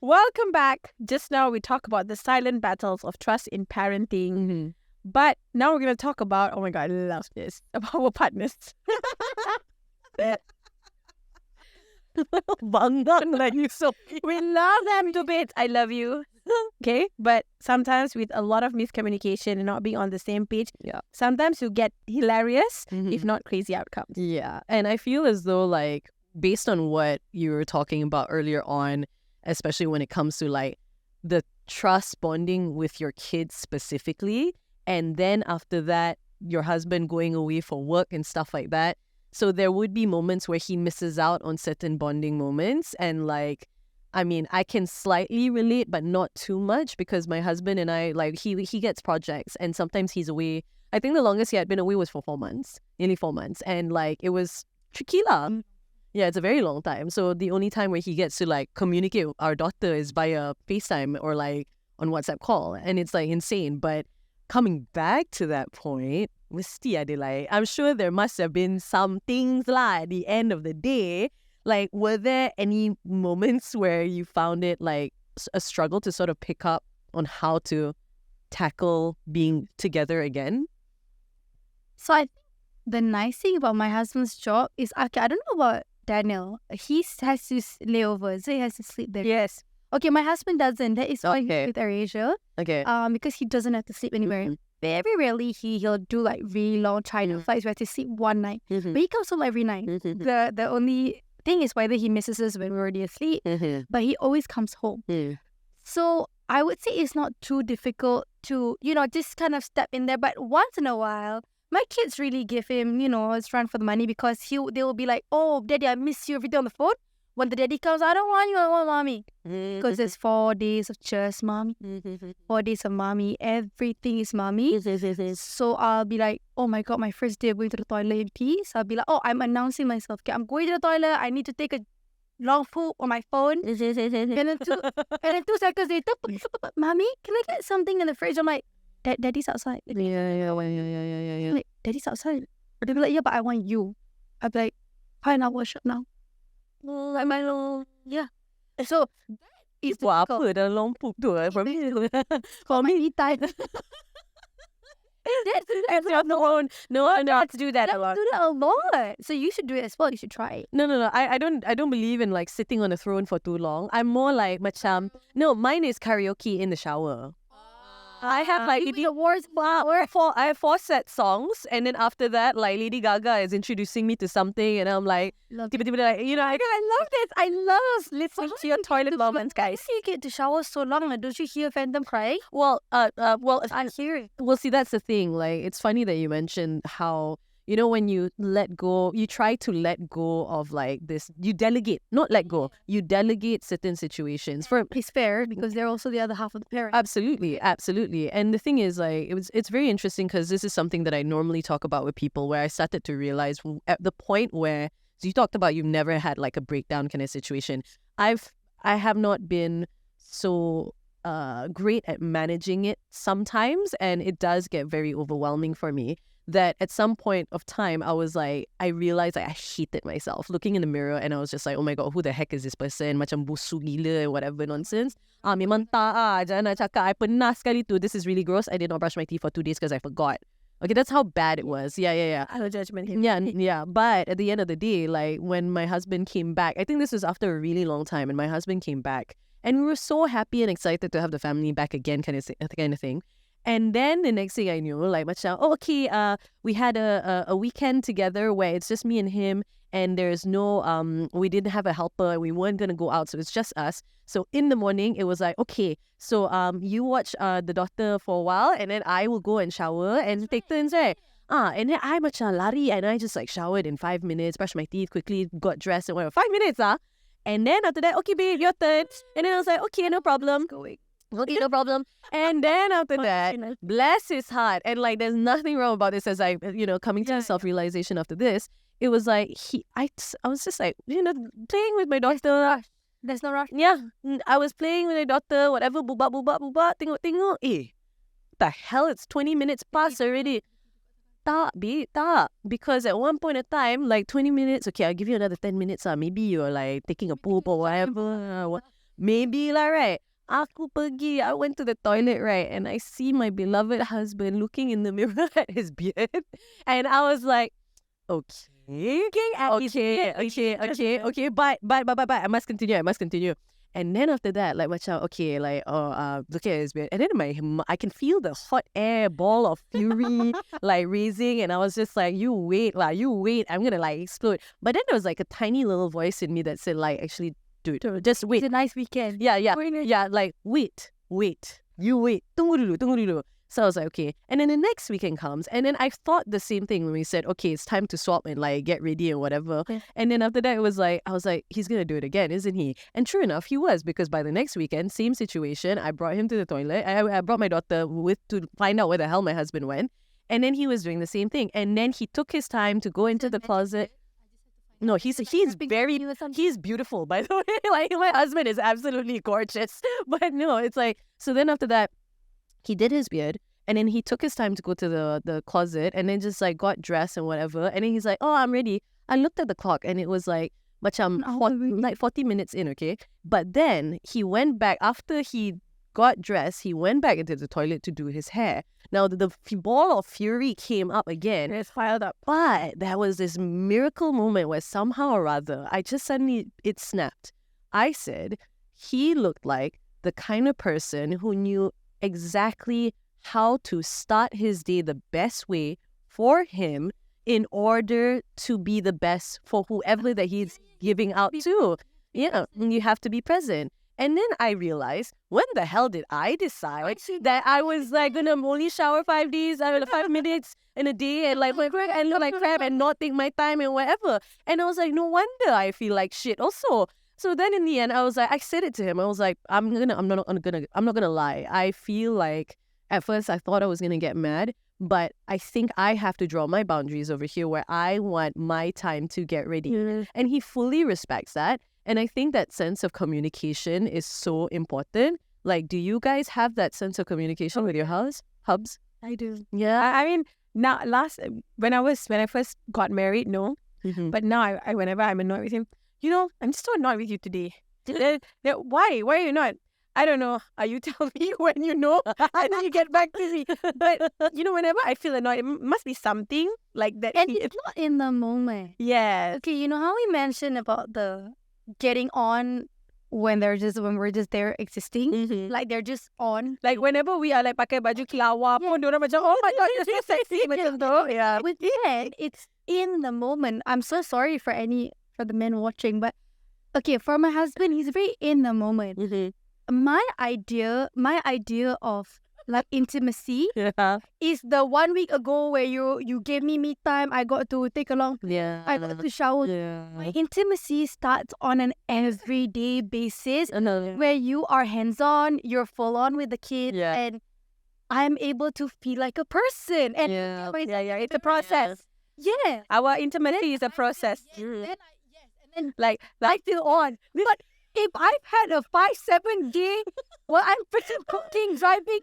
Welcome back. Just now we talked about the silent battles of trust in parenting. But now we're gonna talk about, oh my god, I love this, about our partners. Bangga like you so. We love them to bits. I love you. Okay? But sometimes with a lot of miscommunication and not being on the same page, sometimes you get hilarious, if not crazy outcomes. Yeah. And I feel as though, like, based on what you were talking about earlier on, especially when it comes to like the trust bonding with your kids specifically, and then after that, your husband going away for work and stuff like that. So there would be moments where he misses out on certain bonding moments. And like, I mean, I can slightly relate, but not too much, because my husband and I, like, he gets projects and sometimes he's away. I think the longest he had been away was for 4 months, nearly 4 months. And like, it was tricky lah. Yeah, it's a very long time. So the only time where he gets to like communicate with our daughter is via FaceTime or like on WhatsApp call. And it's like insane. But coming back to that point, mesti ada like, I'm sure there must have been some things lah at the end of the day. Like, were there any moments where you found it like a struggle to sort of pick up on how to tackle being together again? So I think the nice thing about my husband's job is, okay, I don't know about Daniel. He has to lay over, so he has to sleep there. Yes. Okay, my husband doesn't. That is why Okay. he's with AirAsia. Okay. Because he doesn't have to sleep anywhere. Very rarely he'll do like really long China flights where he has to sleep one night. But he comes home every night. The only thing is whether he misses us when we're already asleep. But he always comes home. So I would say it's not too difficult to, just kind of step in there. But once in a while, my kids really give him, his run for the money, because they will be like, oh, daddy, I miss you every day on the phone. When the daddy comes, I don't want you, I want mommy. Because there's 4 days of just mommy. 4 days of mommy. Everything is mommy. So I'll be like, oh my god, my first day of going to the toilet in peace. I'll be like, oh, I'm announcing myself. Okay, I'm going to the toilet. I need to take a long poop on my phone. And then 2 seconds later, mommy, can I get something in the fridge? I'm like, daddy's outside. Yeah. Like, daddy's outside. They'll be like, yeah, but I want you. I'll be like, fine, I'll wash up now. Like my little, yeah. So it's Buat difficult. apa dalam long poop tu? For me, me time. That's your own. No, dads do that a lot. Do that a lot. So you should do it as well. You should try it. No. I don't believe in like sitting on a throne for too long. I'm more like macam, no, mine is karaoke in the shower. I have like the awards flower. I have 4 set songs, and then after that, like Lady Gaga is introducing me to something, and I'm like, tiba-tiba like, I love this. I love listening to your toilet moments, guys. How do you get to shower so long? Don't you hear Phantom crying? well, I hear it. well, see, that's the thing. Like, it's funny that you mentioned how, you know, when you let go, you try to let go of like this, you delegate, not let go, you delegate certain situations. For It's fair because they're also the other half of the parent. Absolutely, absolutely. And the thing is, like, it's very interesting because this is something that I normally talk about with people, where I started to realize at the point where, so you talked about you've never had like a breakdown kind of situation. I have not been so great at managing it sometimes, and it does get very overwhelming for me. That at some point of time, I was like, I realized like, I hated myself looking in the mirror, and I was just like, oh my God, who the heck is this person? Macam busuk gila, whatever nonsense. Memang tak jangan nak cakap, I pernah sekali tu, this is really gross, I did not brush my teeth for 2 days because I forgot. Okay, that's how bad it was. Yeah. I have judgment. Yeah. But at the end of the day, like when my husband came back, I think this was after a really long time, and my husband came back, and we were so happy and excited to have the family back again, kind of thing. And then the next thing I knew, like, okay, we had a weekend together where it's just me and him, and there's no, we didn't have a helper, we weren't gonna go out, so it's just us. So in the morning, it was like, okay, so you watch the daughter for a while, and then I will go and shower and take turns, right? And then I lari, and I just like showered in 5 minutes, brushed my teeth quickly, got dressed and whatever. 5 minutes, And then after that, okay, babe, your turn. And then I was like, okay, no problem. Okay, no problem. And then after that, bless his heart, and like there's nothing wrong about this, as I, coming to self-realization after this, it was like I was just like, playing with my daughter. There's no rush. Yeah, I was playing with my daughter, whatever, bubak, tengok. The hell, it's 20 minutes past already. Tak, because at one point in time, like 20 minutes, okay, I'll give you another 10 minutes. Maybe you're like taking a poop or whatever. Maybe lah, right? Aku pergi, I went to the toilet, right? And I see my beloved husband looking in the mirror at his beard. And I was like, okay, but I must continue. And then after that, like, okay, like, look at his beard. And then I can feel the hot air ball of fury, like, raising. And I was just like, you wait, I'm gonna, like, explode. But then there was, like, a tiny little voice in me that said, like, actually, dude, just wait. It's a nice weekend. Yeah, like, wait. You wait. Tunggu dulu. So I was like, okay. And then the next weekend comes, and then I thought the same thing when we said, okay, it's time to swap and like get ready and whatever. Yeah. And then after that, I was like, he's gonna do it again, isn't he? And true enough, he was, because by the next weekend, same situation. I brought him to the toilet. I brought my daughter to find out where the hell my husband went, and then he was doing the same thing. And then he took his time to go into the closet. No, he's beautiful, by the way. Like, my husband is absolutely gorgeous. But no, it's like, so then after that, he did his beard, and then he took his time to go to the closet, and then just like got dressed and whatever. And then he's like, oh, I'm ready. I looked at the clock, and it was like, 40 minutes in, okay? But then he went back, after he got dressed, he went back into the toilet to do his hair. Now, the ball of fury came up again. It's piled up. But there was this miracle moment where somehow or other, it snapped. I said, he looked like the kind of person who knew exactly how to start his day the best way for him in order to be the best for whoever that he's giving out to. Yeah, you have to be present. And then I realized, when the hell did I decide that I was like gonna only shower 5 minutes in a day and like look like crap and not take my time and whatever? And I was like, no wonder I feel like shit also. So then in the end, I was like, I said it to him. I was like, I'm not gonna lie. I feel like at first I thought I was gonna get mad, but I think I have to draw my boundaries over here where I want my time to get ready. Mm-hmm. And he fully respects that. And I think that sense of communication is so important. Like, do you guys have that sense of communication with your hubs? I do. Yeah. I mean, now when I first got married, no. Mm-hmm. But now I whenever I'm annoyed with him, I'm just so annoyed with you today. Why? Why are you not? I don't know. You tell me when you know, and then you get back to me. But, whenever I feel annoyed, it must be something like that. And it's not in the moment. Yeah. Okay, you know how we mentioned about the getting on when we're just there existing? Mm-hmm. Like, they're just on. Like, whenever we are like pakai baju kelawar pun, diorang macam, oh my God, you're so sexy. Macam tu. Yeah. With men, it's in the moment. I'm so sorry for the men watching, but okay, for my husband, he's very in the moment. Mm-hmm. My idea of like intimacy Yeah. is the 1 week ago where you gave me time. I got to take along. Yeah. I got to shower. My Yeah. intimacy starts on an everyday basis where you are hands-on, you're full-on with the kid, Yeah. and I'm able to feel like a person. And Yeah. Yeah. It's a process. yeah. Our intimacy is a process. And then Like I feel on. But if I've had a 5-7 day where I'm freaking cooking, driving,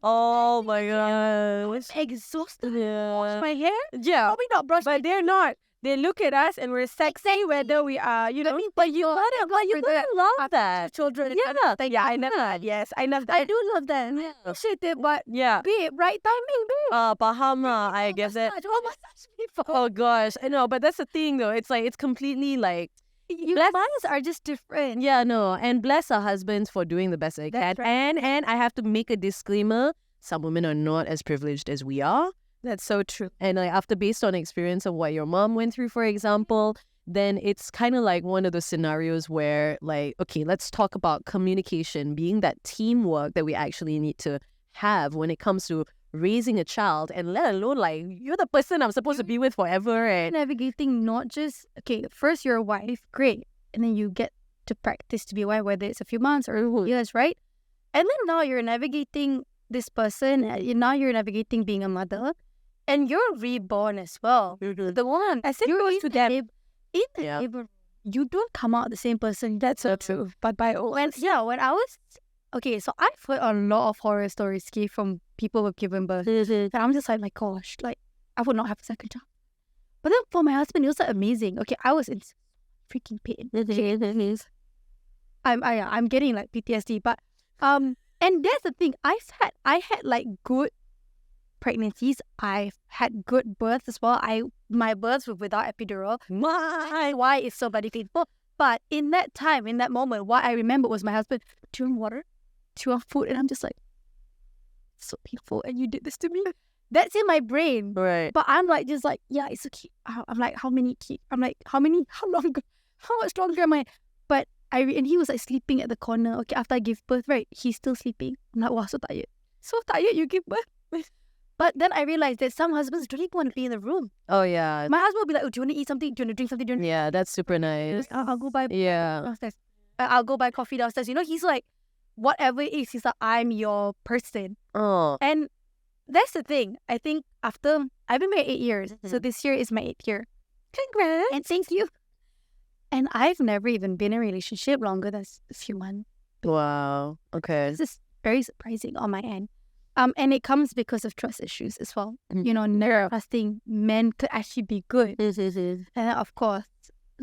Oh my gosh. exhausted, wash Yeah. my hair, yeah, probably not brush. but they're not. They look at us and we're sexy whether we are, you know. But you gotta Love that. children. Yeah. Yeah, I know that. Yes, I know that. I do love that. I appreciate it, but Yeah. babe, right timing, babe. Bahama, I guess it. Massage me for. Oh gosh, I know, but that's the thing though. It's like it's completely like You bless- minds are just different. yeah, no, and bless our husbands for doing the best they can. That's right. And I have to make a disclaimer: some women are not as privileged as we are. That's so true. And like after based on experience of what your mom went through, for example, then it's kind of like one of those scenarios where like, okay, let's talk about communication being that teamwork that we actually need to have when it comes to raising a child, and let alone like you're the person I'm supposed to be with forever. And Navigating not just first you're a wife, great, and then you get to practice to be a wife, whether it's a few months or years, right? And then now you're navigating this person. Now you're navigating being a mother, and you're reborn as well. The one I said you're close to them. in the Yeah. labor room, you don't come out the same person. That's so true. But by all, When I was so I've heard a lot of horror stories from people who've given birth. And I'm just like, my gosh, like I would not have a second child. But then for my husband, it was like amazing. Okay, I was in freaking pain. I'm getting like PTSD, but and that's the thing. I had like good pregnancies. I've had good births as well. My births were without epidural. Why it's so bloody painful. But in that time, in that moment, what I remember was my husband chewing water, chewing food, and I'm just like, so painful, and you did this to me. That's in my brain. right. But I'm like, just like, yeah, it's okay. I'm like, how many kids? I'm like, how long, how much longer am I? But and he was like sleeping at the corner. Okay, after I give birth, right? He's still sleeping. I'm like, wow, so tired. So tired, you give birth. But then I realized that some husbands don't even want to be in the room. Oh yeah. My husband will be like, oh, do you want to eat something? Do you want to drink something? Do you want Yeah, that's super nice. I'll go buy Yeah. downstairs. I'll go buy coffee downstairs. You know, he's like, whatever it is, he's like, I'm your person. Oh. And that's the thing. I think I've been married 8 years. So this year is my 8th year. congrats. And thank you. And I've never even been in a relationship longer than a few months. Wow. Okay. This is very surprising on my end. And it comes because of trust issues as well. You know, never trusting men could actually be good. And then, of course,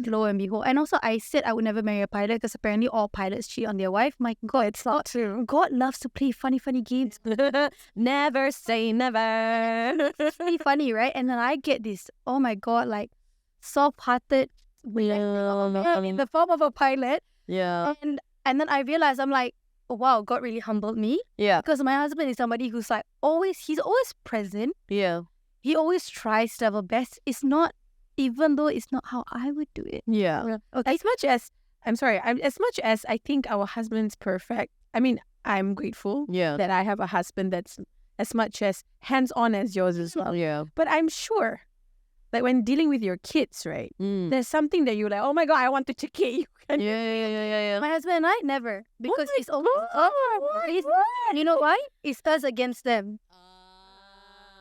lo and behold. And also, I said I would never marry a pilot because apparently all pilots cheat on their wife. My God, it's not true. God loves to play funny games. Never say never. It's really funny, right? And then I get this, oh my God, like soft-hearted in the form of a pilot. Yeah. And then I realized, I'm like, oh, wow, God really humbled me. Yeah. Because my husband is somebody who's like he's always present. Yeah. He always tries to have a best. It's not, even though it's not how I would do it. Yeah. Okay. As much as I think our husband's perfect, I mean, I'm grateful Yeah. that I have a husband that's as much as hands-on as yours as well. Yeah. But I'm sure that when dealing with your kids, right, there's something that you're like, oh my God, I want to check it. Yeah. My husband and I never. Because my it's always you know why? It's us against them.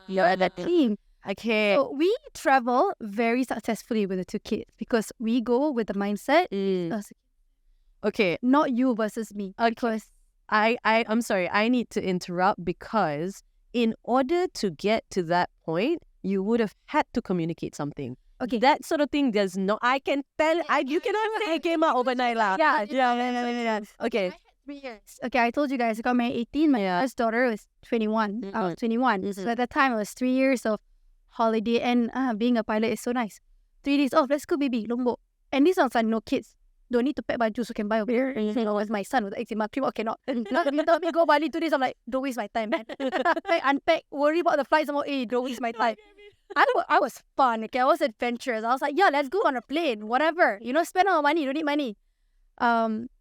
Yeah, that Team. okay. So we travel very successfully with the 2 kids because we go with the mindset, us, Okay. not you versus me. Because I'm sorry. I need to interrupt because in order to get to that point, you would have had to communicate something. okay, That sort of thing does not. I can tell. You cannot say it came out overnight, lah. yeah. Okay. I had 3 years. Okay, I told you guys I got married 18. My first daughter was 21. I was 21. So at that time, it was 3 years of holiday, and being a pilot is so nice. 3 days off. Let's go, baby. Lombok. And this sounds like no kids. Don't need to pack baju so can buy over here. You know, with my son with eczema cream. Okay, not. You tell me go Bali 2 days. I'm like, don't waste my time, man. Unpack, worry about the flights. I'm like, hey, don't waste my time. I was fun. Okay, I was adventurous. I was like, yeah, let's go on a plane, whatever. You know, spend our money. Don't need money.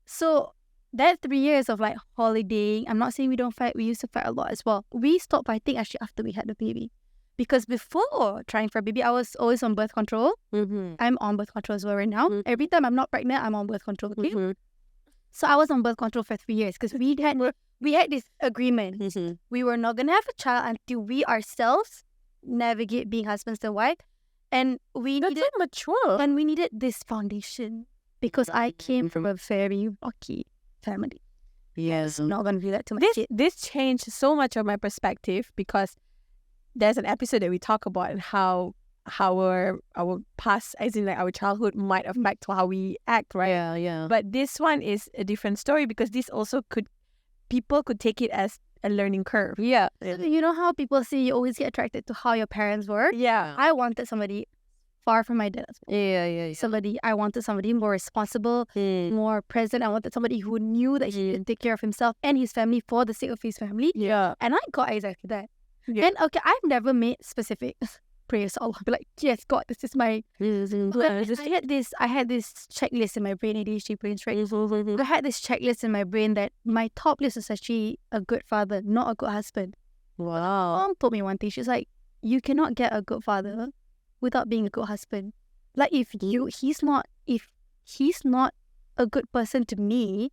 So that 3 years of like holidaying, I'm not saying we don't fight. We used to fight a lot as well. We stopped fighting actually after we had the baby. Because before trying for a baby, I was always on birth control. I'm on birth control as well right now. Every time I'm not pregnant, I'm on birth control. Okay? So I was on birth control for 3 years because we had this agreement. We were not gonna have a child until we ourselves navigate being husbands and wife, and we needed mature. and we needed this foundation because I came from a very rocky family. Yes. I'm not gonna do that to my kid. This changed so much of my perspective because there's an episode that we talk about how our past, as in like our childhood, might affect how we act, right? Yeah. But this one is a different story because this also people could take it as a learning curve. Yeah. So you know how people say you always get attracted to how your parents were? Yeah. I wanted somebody far from my dad as well. Yeah. I wanted somebody more responsible, more present. I wanted somebody who knew that he could take care of himself and his family for the sake of his family. Yeah. And I got exactly that. Yeah. And okay, I've never made specific prayers. I'll be like, yes, God, this is my. I had this checklist in my brain, ADHD brains, right? I had this checklist in my brain that my top list was actually a good father, not a good husband. Wow. Mom told me one thing. She's like, you cannot get a good father without being a good husband. Like if he's not a good person to me,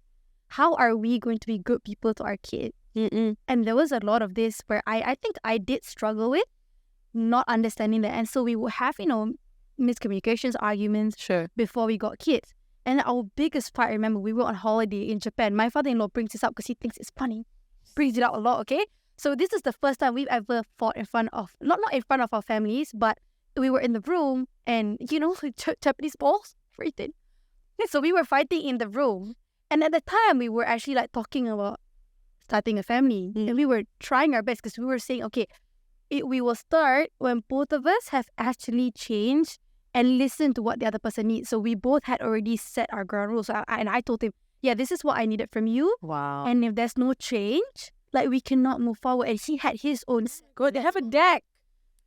how are we going to be good people to our kid? And there was a lot of this where I think I did struggle with not understanding that. And so we would have, miscommunications, arguments before we got kids. And our biggest fight, I remember, we were on holiday in Japan. My father-in-law brings this up because he thinks it's funny. Brings it out a lot, okay? So this is the first time we've ever fought in front of, not in front of our families, but we were in the room and, Japanese balls, freaking. So we were fighting in the room. And at the time, we were actually like talking about starting a family. And we were trying our best because we were saying, okay, we will start when both of us have actually changed and listened to what the other person needs. So we both had already set our ground rules. And I told him, yeah, this is what I needed from you. Wow. And if there's no change, like we cannot move forward. And he had his own. Good. They have a deck.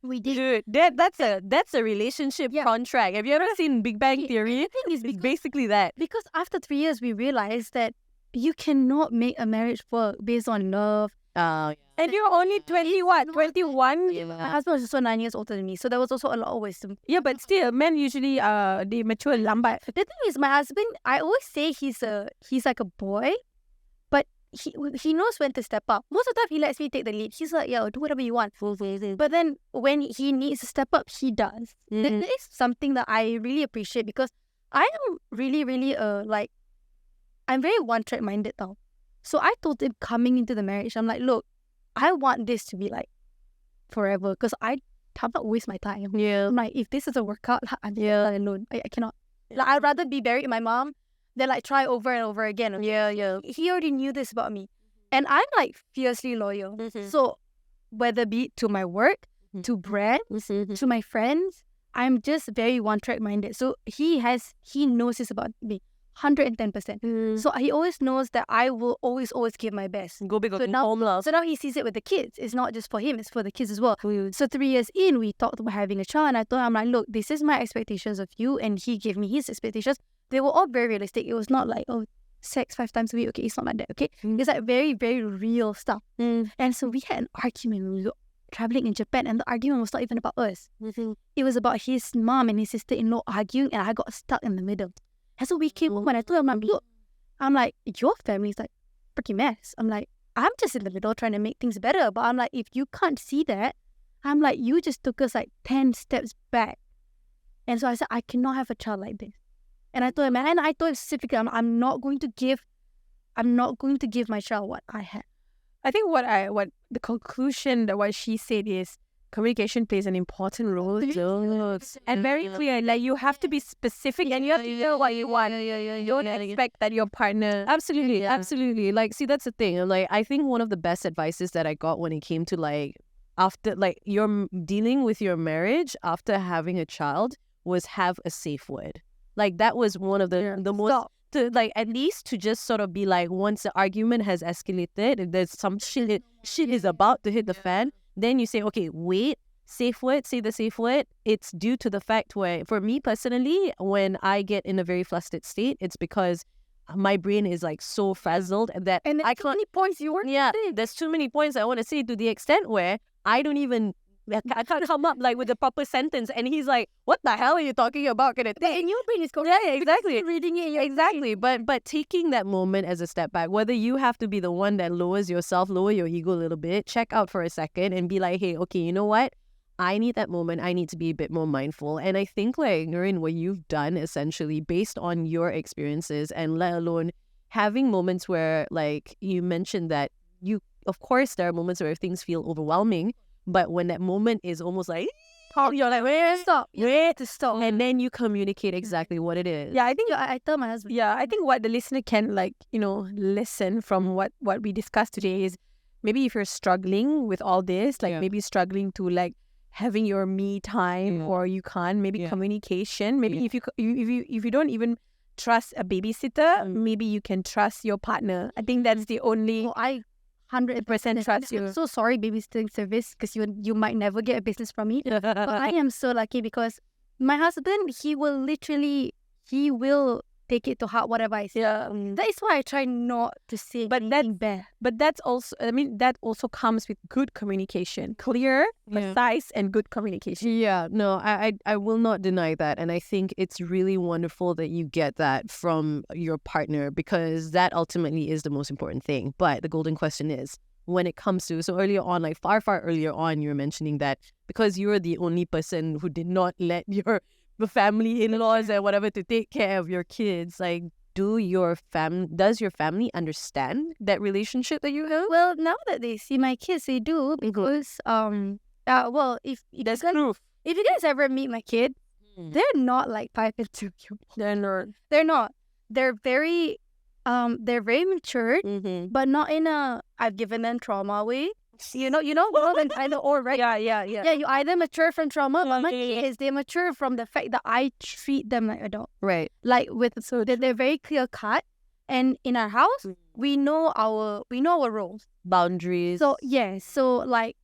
We did. Dude, that's a relationship contract. Have you ever seen Big Bang Theory? The thing is It's basically that. because after 3 years, we realized that you cannot make a marriage work based on love. And you're only 21? My husband was also 9 years older than me, so there was also a lot of wisdom. Yeah, but still, men usually they mature lambat. The thing is, my husband, I always say he's like a boy, but he knows when to step up. Most of the time, he lets me take the lead. He's like, yeah, do whatever you want. But then when he needs to step up, he does. There is something that I really appreciate because I am really, really I'm very one-track minded now. So I told him coming into the marriage, I'm like, look, I want this to be like forever because I cannot waste my time. Yeah. I'm like, if this doesn't work out, I'm alone. I cannot. Like, I'd rather be buried with my mom than like try over and over again. Okay? Yeah. He already knew this about me. And I'm like fiercely loyal. So whether be it to my work, to Brad, to my friends, I'm just very one-track minded. So he knows this about me. 110%. So he always knows that I will always give my best. Go big or So go now- home, love. So now he sees it with the kids. It's not just for him, it's for the kids as well. So 3 years in, we talked about having a child and I told him, I'm like, look, this is my expectations of you. And he gave me his expectations. They were all very realistic. It was not like, oh, sex 5 times a week. Okay, it's not like that, okay? It's like very, very real stuff. And so we had an argument when we were traveling in Japan and the argument was not even about us. It was about his mom and his sister-in-law arguing and I got stuck in the middle. And so we came home and I told him, look, I'm like, your family's like freaking mess. I'm like, I'm just in the middle trying to make things better. But I'm like, if you can't see that, I'm like, you just took us like 10 steps back. And so I said, I cannot have a child like this. And I told him, and I told him specifically, I'm not going to give my child what I had. I think what the conclusion that what she said is communication plays an important role. And very clear, like you have to be specific and you have to know what you want. Don't expect that your partner. Absolutely. Like, see, that's the thing. Like, I think one of the best advices that I got when it came to like after like you're dealing with your marriage after having a child was have a safe word. Like that was one of the most to like at least to just sort of be like once the argument has escalated, if there's some shit is about to hit the fan, then you say, okay, wait, safe word, say the safe word. It's due to the fact where, for me personally, when I get in a very flustered state, it's because my brain is like so frazzled that And I too can't. many points you want Yeah, to say. there's too many points I want to say, to the extent where I can't come up like with a proper sentence, and he's like, "What the hell are you talking about?" Kind of But thing. in your brain, it's correct. Yeah, exactly. You're reading it. You're Exactly, but taking that moment as a step back, whether you have to be the one that lowers yourself, lower your ego a little bit, check out for a second and be like, hey, okay, you know what? I need that moment. I need to be a bit more mindful. And I think, like, Nurin, what you've done essentially based on your experiences, and let alone having moments where, like, you mentioned that of course, there are moments where things feel overwhelming, but when that moment is almost like, you're like, wait, stop. You have to stop. and then you communicate exactly what it is. Yeah, I think I tell my husband. Yeah, I think what the listener can listen from what we discussed today is, maybe if you're struggling with all this, maybe struggling to having your me time, or you can't, maybe communication, maybe if you don't even trust a babysitter, maybe you can trust your partner. I think that's the only. Oh, I 100% trust you. I'm so sorry, babysitting service, because you might never get a business from me. But I am so lucky because my husband, he will take it to heart whatever I say. Yeah. That is why I try not to say anything bad. But that's also, that also comes with good communication, clear, precise, and good communication. Yeah, no, I will not deny that. And I think it's really wonderful that you get that from your partner, because that ultimately is the most important thing. But the golden question is, when it comes to, so earlier on, like far earlier on, you were mentioning that because you were the only person who did not let the family in-laws and whatever to take care of your kids, like, does your family understand that relationship that you have? Well, now that they see my kids, they do, because well, if That's proof. if you guys ever meet my kid, they're not like 5 and 2. They're not. They're not. They're very mature, but not in a I've given them trauma way. You know, well, kind of, or right? Yeah. Yeah, you either mature from trauma, but my kids, they mature from the fact that I treat them like adults. Right. Like they're very clear cut, and in our house, we know our roles, Boundaries. So like,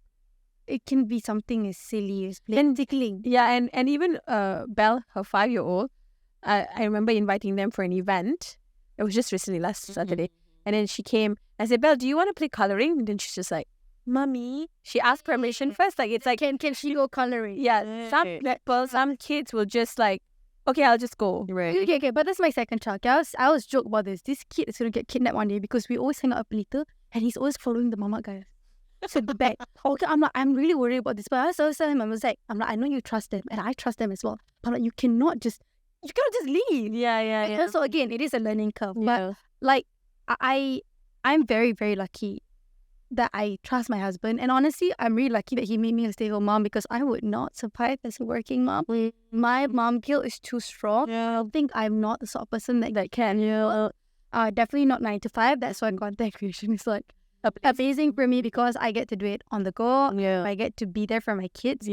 it can be something as silly as tickling. Yeah, and even Belle, her 5-year-old, I remember inviting them for an event. It was just recently, last Saturday, and then she came. I said, Belle, do you want to play coloring? And then she's just like, Mommy. She asked permission first. Like, it's like, can she go coloring? Yeah, some kids will just like, okay, I'll just go. Right. Okay, but that's my second child. Okay? I was joke about this. This kid is gonna get kidnapped one day because we always hang out up later, and he's always following the mama guy. So the back. Okay, I'm really worried about this. But I was always telling him, I know you trust them, and I trust them as well. But like, you cannot just leave. Yeah. So again, it is a learning curve. Yeah. But like, I'm very, very lucky that I trust my husband. And honestly, I'm really lucky that he made me a stay-at-home mom, because I would not survive as a working mom. My mom guilt is too strong. I think I'm not the sort of person that can. Definitely not 9 to 5. That's why content creation is like amazing for me, because I get to do it on the go. I get to be there for my kids.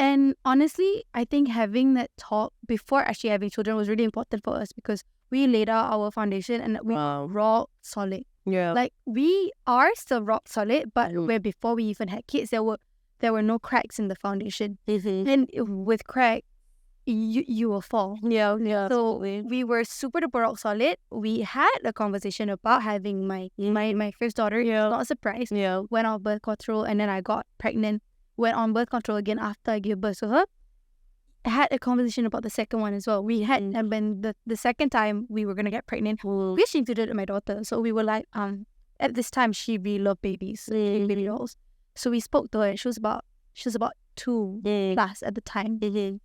And honestly, I think having that talk before actually having children was really important for us, because we laid out our foundation and we were rock solid. Yeah. Like, we are still rock solid, but where before we even had kids, there were no cracks in the foundation. And with crack, you will fall. Yeah. So we were super duper rock solid. We had a conversation about having my first daughter. Not a surprise. Went on birth control, and then I got pregnant. Went on birth control again after I gave birth to her. I had a conversation about the second one as well. We had, and when the second time we were gonna get pregnant, we actually included my daughter. So we were like, at this time she really loved babies, baby dolls. So we spoke to her. She was about 2 plus at the time. And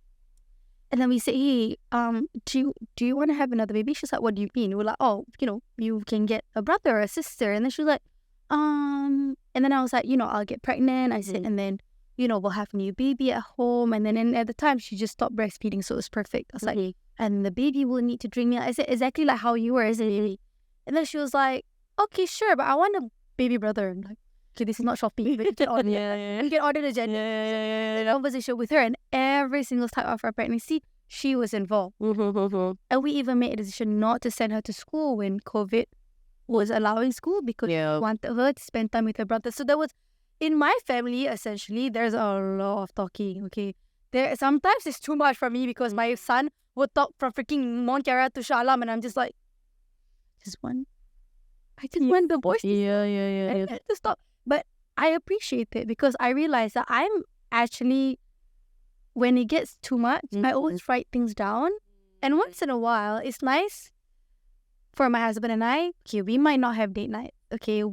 then we said, hey, do you want to have another baby? She's like, what do you mean? We're like, oh, you can get a brother or a sister. And then she was like, and then I was like, I'll get pregnant. I said, and then, we'll have a new baby at home. And then at the time, she just stopped breastfeeding, so it was perfect. I was like, and the baby will need to drink milk. I said, exactly like how you were as a baby. And then she was like, okay, sure, but I want a baby brother. I'm like, okay, this is not Shopee. But you can order, you can order the gender conversation with her. And every single time of her pregnancy, she was involved. And we even made a decision not to send her to school when COVID was allowing school, because we wanted her to spend time with her brother. So there was, in my family, essentially, there's a lot of talking, okay? Sometimes it's too much for me, because my son would talk from freaking Mount Kiara to Shah Alam, and I'm just like, Just one. I just want the voice Yeah. to stop. But I appreciate it because I realize that I'm actually, when it gets too much, I always write things down. And once in a while, it's nice for my husband and I. Okay, we might not have date night. Okay,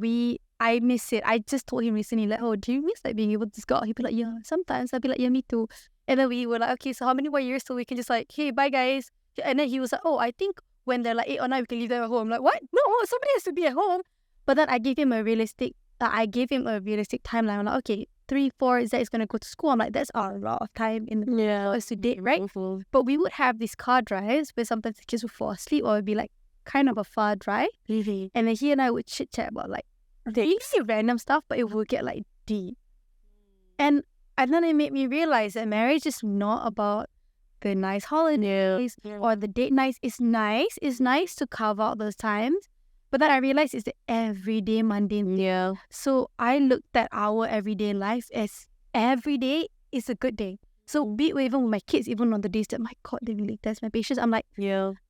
I miss it. I just told him recently, like, oh, do you miss like being able to just go out? He'd be like, yeah, sometimes. I'd be like, yeah, me too. And then we were like, okay, so how many more years till we can just like, hey, bye guys. And then he was like, oh, I think when they're like 8 or 9, we can leave them at home. I'm like, what? No, somebody has to be at home. But then I gave him a realistic timeline. I'm like, okay, 3, 4, Zach is gonna go to school. I'm like, that's a lot of time in for us to date, right? But we would have these car drives where sometimes the kids would fall asleep or it'd be like kind of a far drive. And then he and I would chit chat about like really random stuff, but it would get like deep. And then it made me realize that marriage is not about the nice holidays or the date nights. It's nice to carve out those times. But then I realized it's the everyday mundane thing. So I looked at our everyday life as every day is a good day. So be it even with my kids, even on the days that, my God, they really test my patience, I'm like,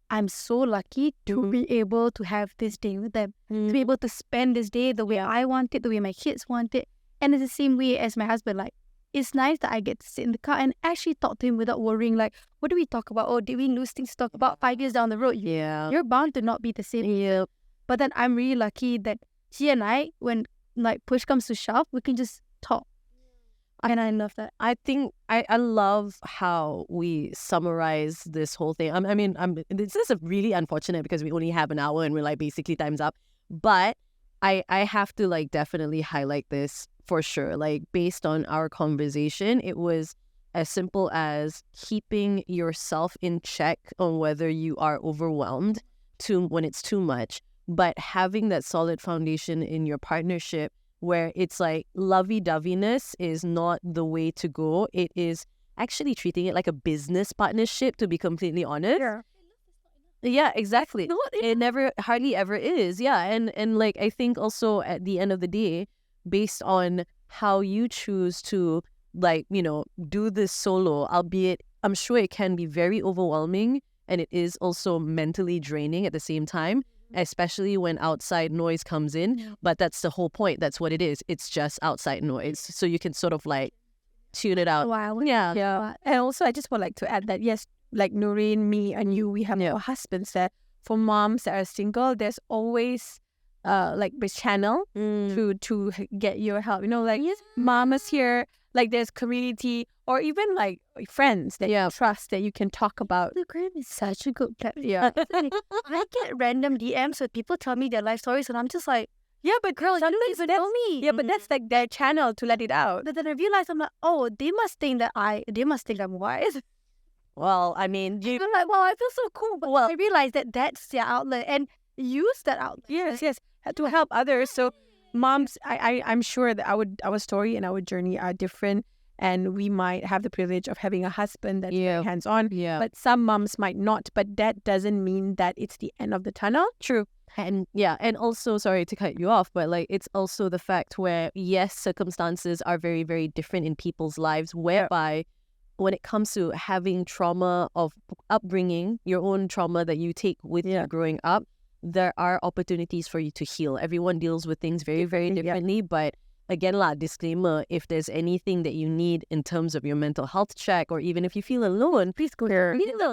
I'm so lucky to be able to have this day with them, to be able to spend this day the way I want it, the way my kids want it. And it's the same way as my husband. Like, it's nice that I get to sit in the car and actually talk to him without worrying, like, what do we talk about? Oh, did we lose things to talk about 5 years down the road? You're bound to not be the same. But then I'm really lucky that he and I, when like push comes to shove, we can just talk. And I love that. I think I love how we summarize this whole thing. I mean, this is really unfortunate because we only have an hour and we're like basically time's up. But I have to like definitely highlight this for sure. Like, based on our conversation, it was as simple as keeping yourself in check on whether you are overwhelmed when it's too much, but having that solid foundation in your partnership where it's like lovey-doveyness is not the way to go. It is actually treating it like a business partnership, to be completely honest. Yeah, exactly. It never, hardly ever is. Yeah, and like, I think also at the end of the day, based on how you choose to like, you know, do this solo, albeit I'm sure it can be very overwhelming and it is also mentally draining at the same time, especially when outside noise comes in. But that's the whole point. That's what it is. It's just outside noise. So you can sort of like tune it out. Wow. Yeah. And also, I just would like to add that, yes, like Nurin, me, and you, we have our husbands there. For moms that are single, there's always like this channel to get your help. You know, like mamas here, like there's community or even like friends that you trust that you can talk about. Instagram is such a good platform. I get random DMs with people tell me their life stories and I'm just like, yeah, but girl, you don't even tell me. Yeah, but that's like their channel to let it out. But then I realized, I'm like, oh, they must think I'm wise. Well, I mean, I'm like, wow, I feel so cool. But I realized that that's their outlet and use that outlet. Yes, to help others. So moms, I'm sure that our story and our journey are different. And we might have the privilege of having a husband that's very hands-on. But some moms might not. But that doesn't mean that it's the end of the tunnel. True. And and also, sorry to cut you off, but like, it's also the fact where, yes, circumstances are very, very different in people's lives, whereby when it comes to having trauma of upbringing, your own trauma that you take with you growing up, there are opportunities for you to heal. Everyone deals with things very, very differently, but again, disclaimer, if there's anything that you need in terms of your mental health check, or even if you feel alone, please go here. Yeah.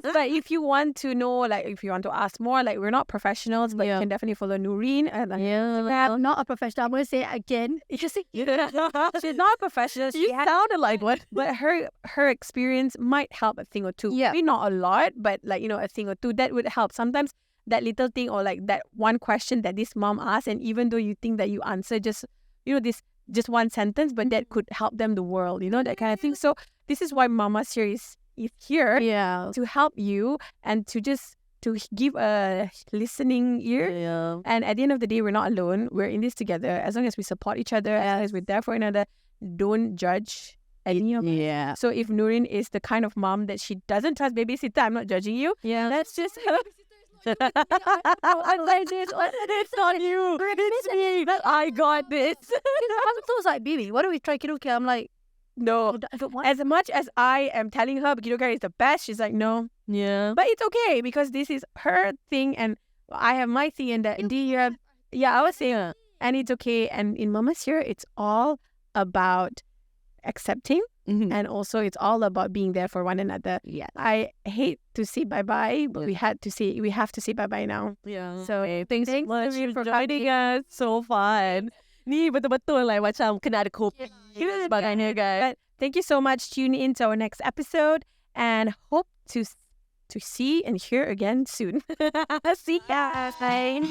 But if you want to know, like, if you want to ask more, like, we're not professionals, but you can definitely follow Nurin. And I'm not a professional. I'm going to say it again. She's not a professional. You sounded like one. But her experience might help a thing or two. Yeah. Maybe not a lot, but like, you know, a thing or two that would help. Sometimes that little thing or like that one question that this mom asked, and even though you think that you answer just, you know, this just one sentence, but that could help them the world, you know, that kind of thing. So this is why Mama Series is here to help you and to give a listening ear. And at the end of the day, we're not alone. We're in this together. As long as we support each other, as long as we're there for another, don't judge any of us. So if Nurin is the kind of mom that she doesn't trust babysitter, I'm not judging you. That's just her. It's not you. It's me. I got this. I'm so like, baby, what do we try karaoke? I'm like, no. I don't want. As much as I am telling her Kidogar is the best, she's like, no. Yeah. But it's okay because this is her thing and I have my thing and that I was saying, and it's okay. And in Mama's here, it's all about accepting. Mhm. And also, it's all about being there for one another. Yeah. I hate to say bye-bye, but we have to say bye-bye now. Yeah. So, Okay, thanks thanks much Nurin for for joining us. So fun. Ni betul-betul like macam kena ada kopi sebagainya guys. But thank you so much. Tune in to our next episode and hope to see and hear again soon. See ya. Bye.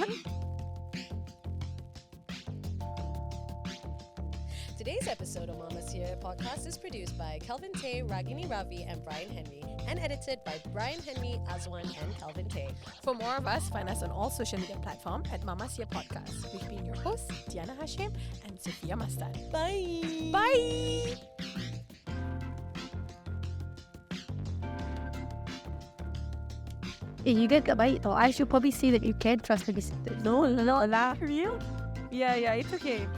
Today's episode of Mama's Here podcast is produced by Kelvin Tay, Raghinie, Ravi, and Bryan Henry, and edited by Bryan Henry, Azwan, and Kelvin Tay. For more of us, find us on all social media platforms at Mama's Here Podcast. We've been your hosts, Diyana, Hashim, and Sofea, Mastan. Bye. Bye. You get tak baik tau. I should probably say that you can trust the sisters. No, lah. Real? Yeah, it's okay.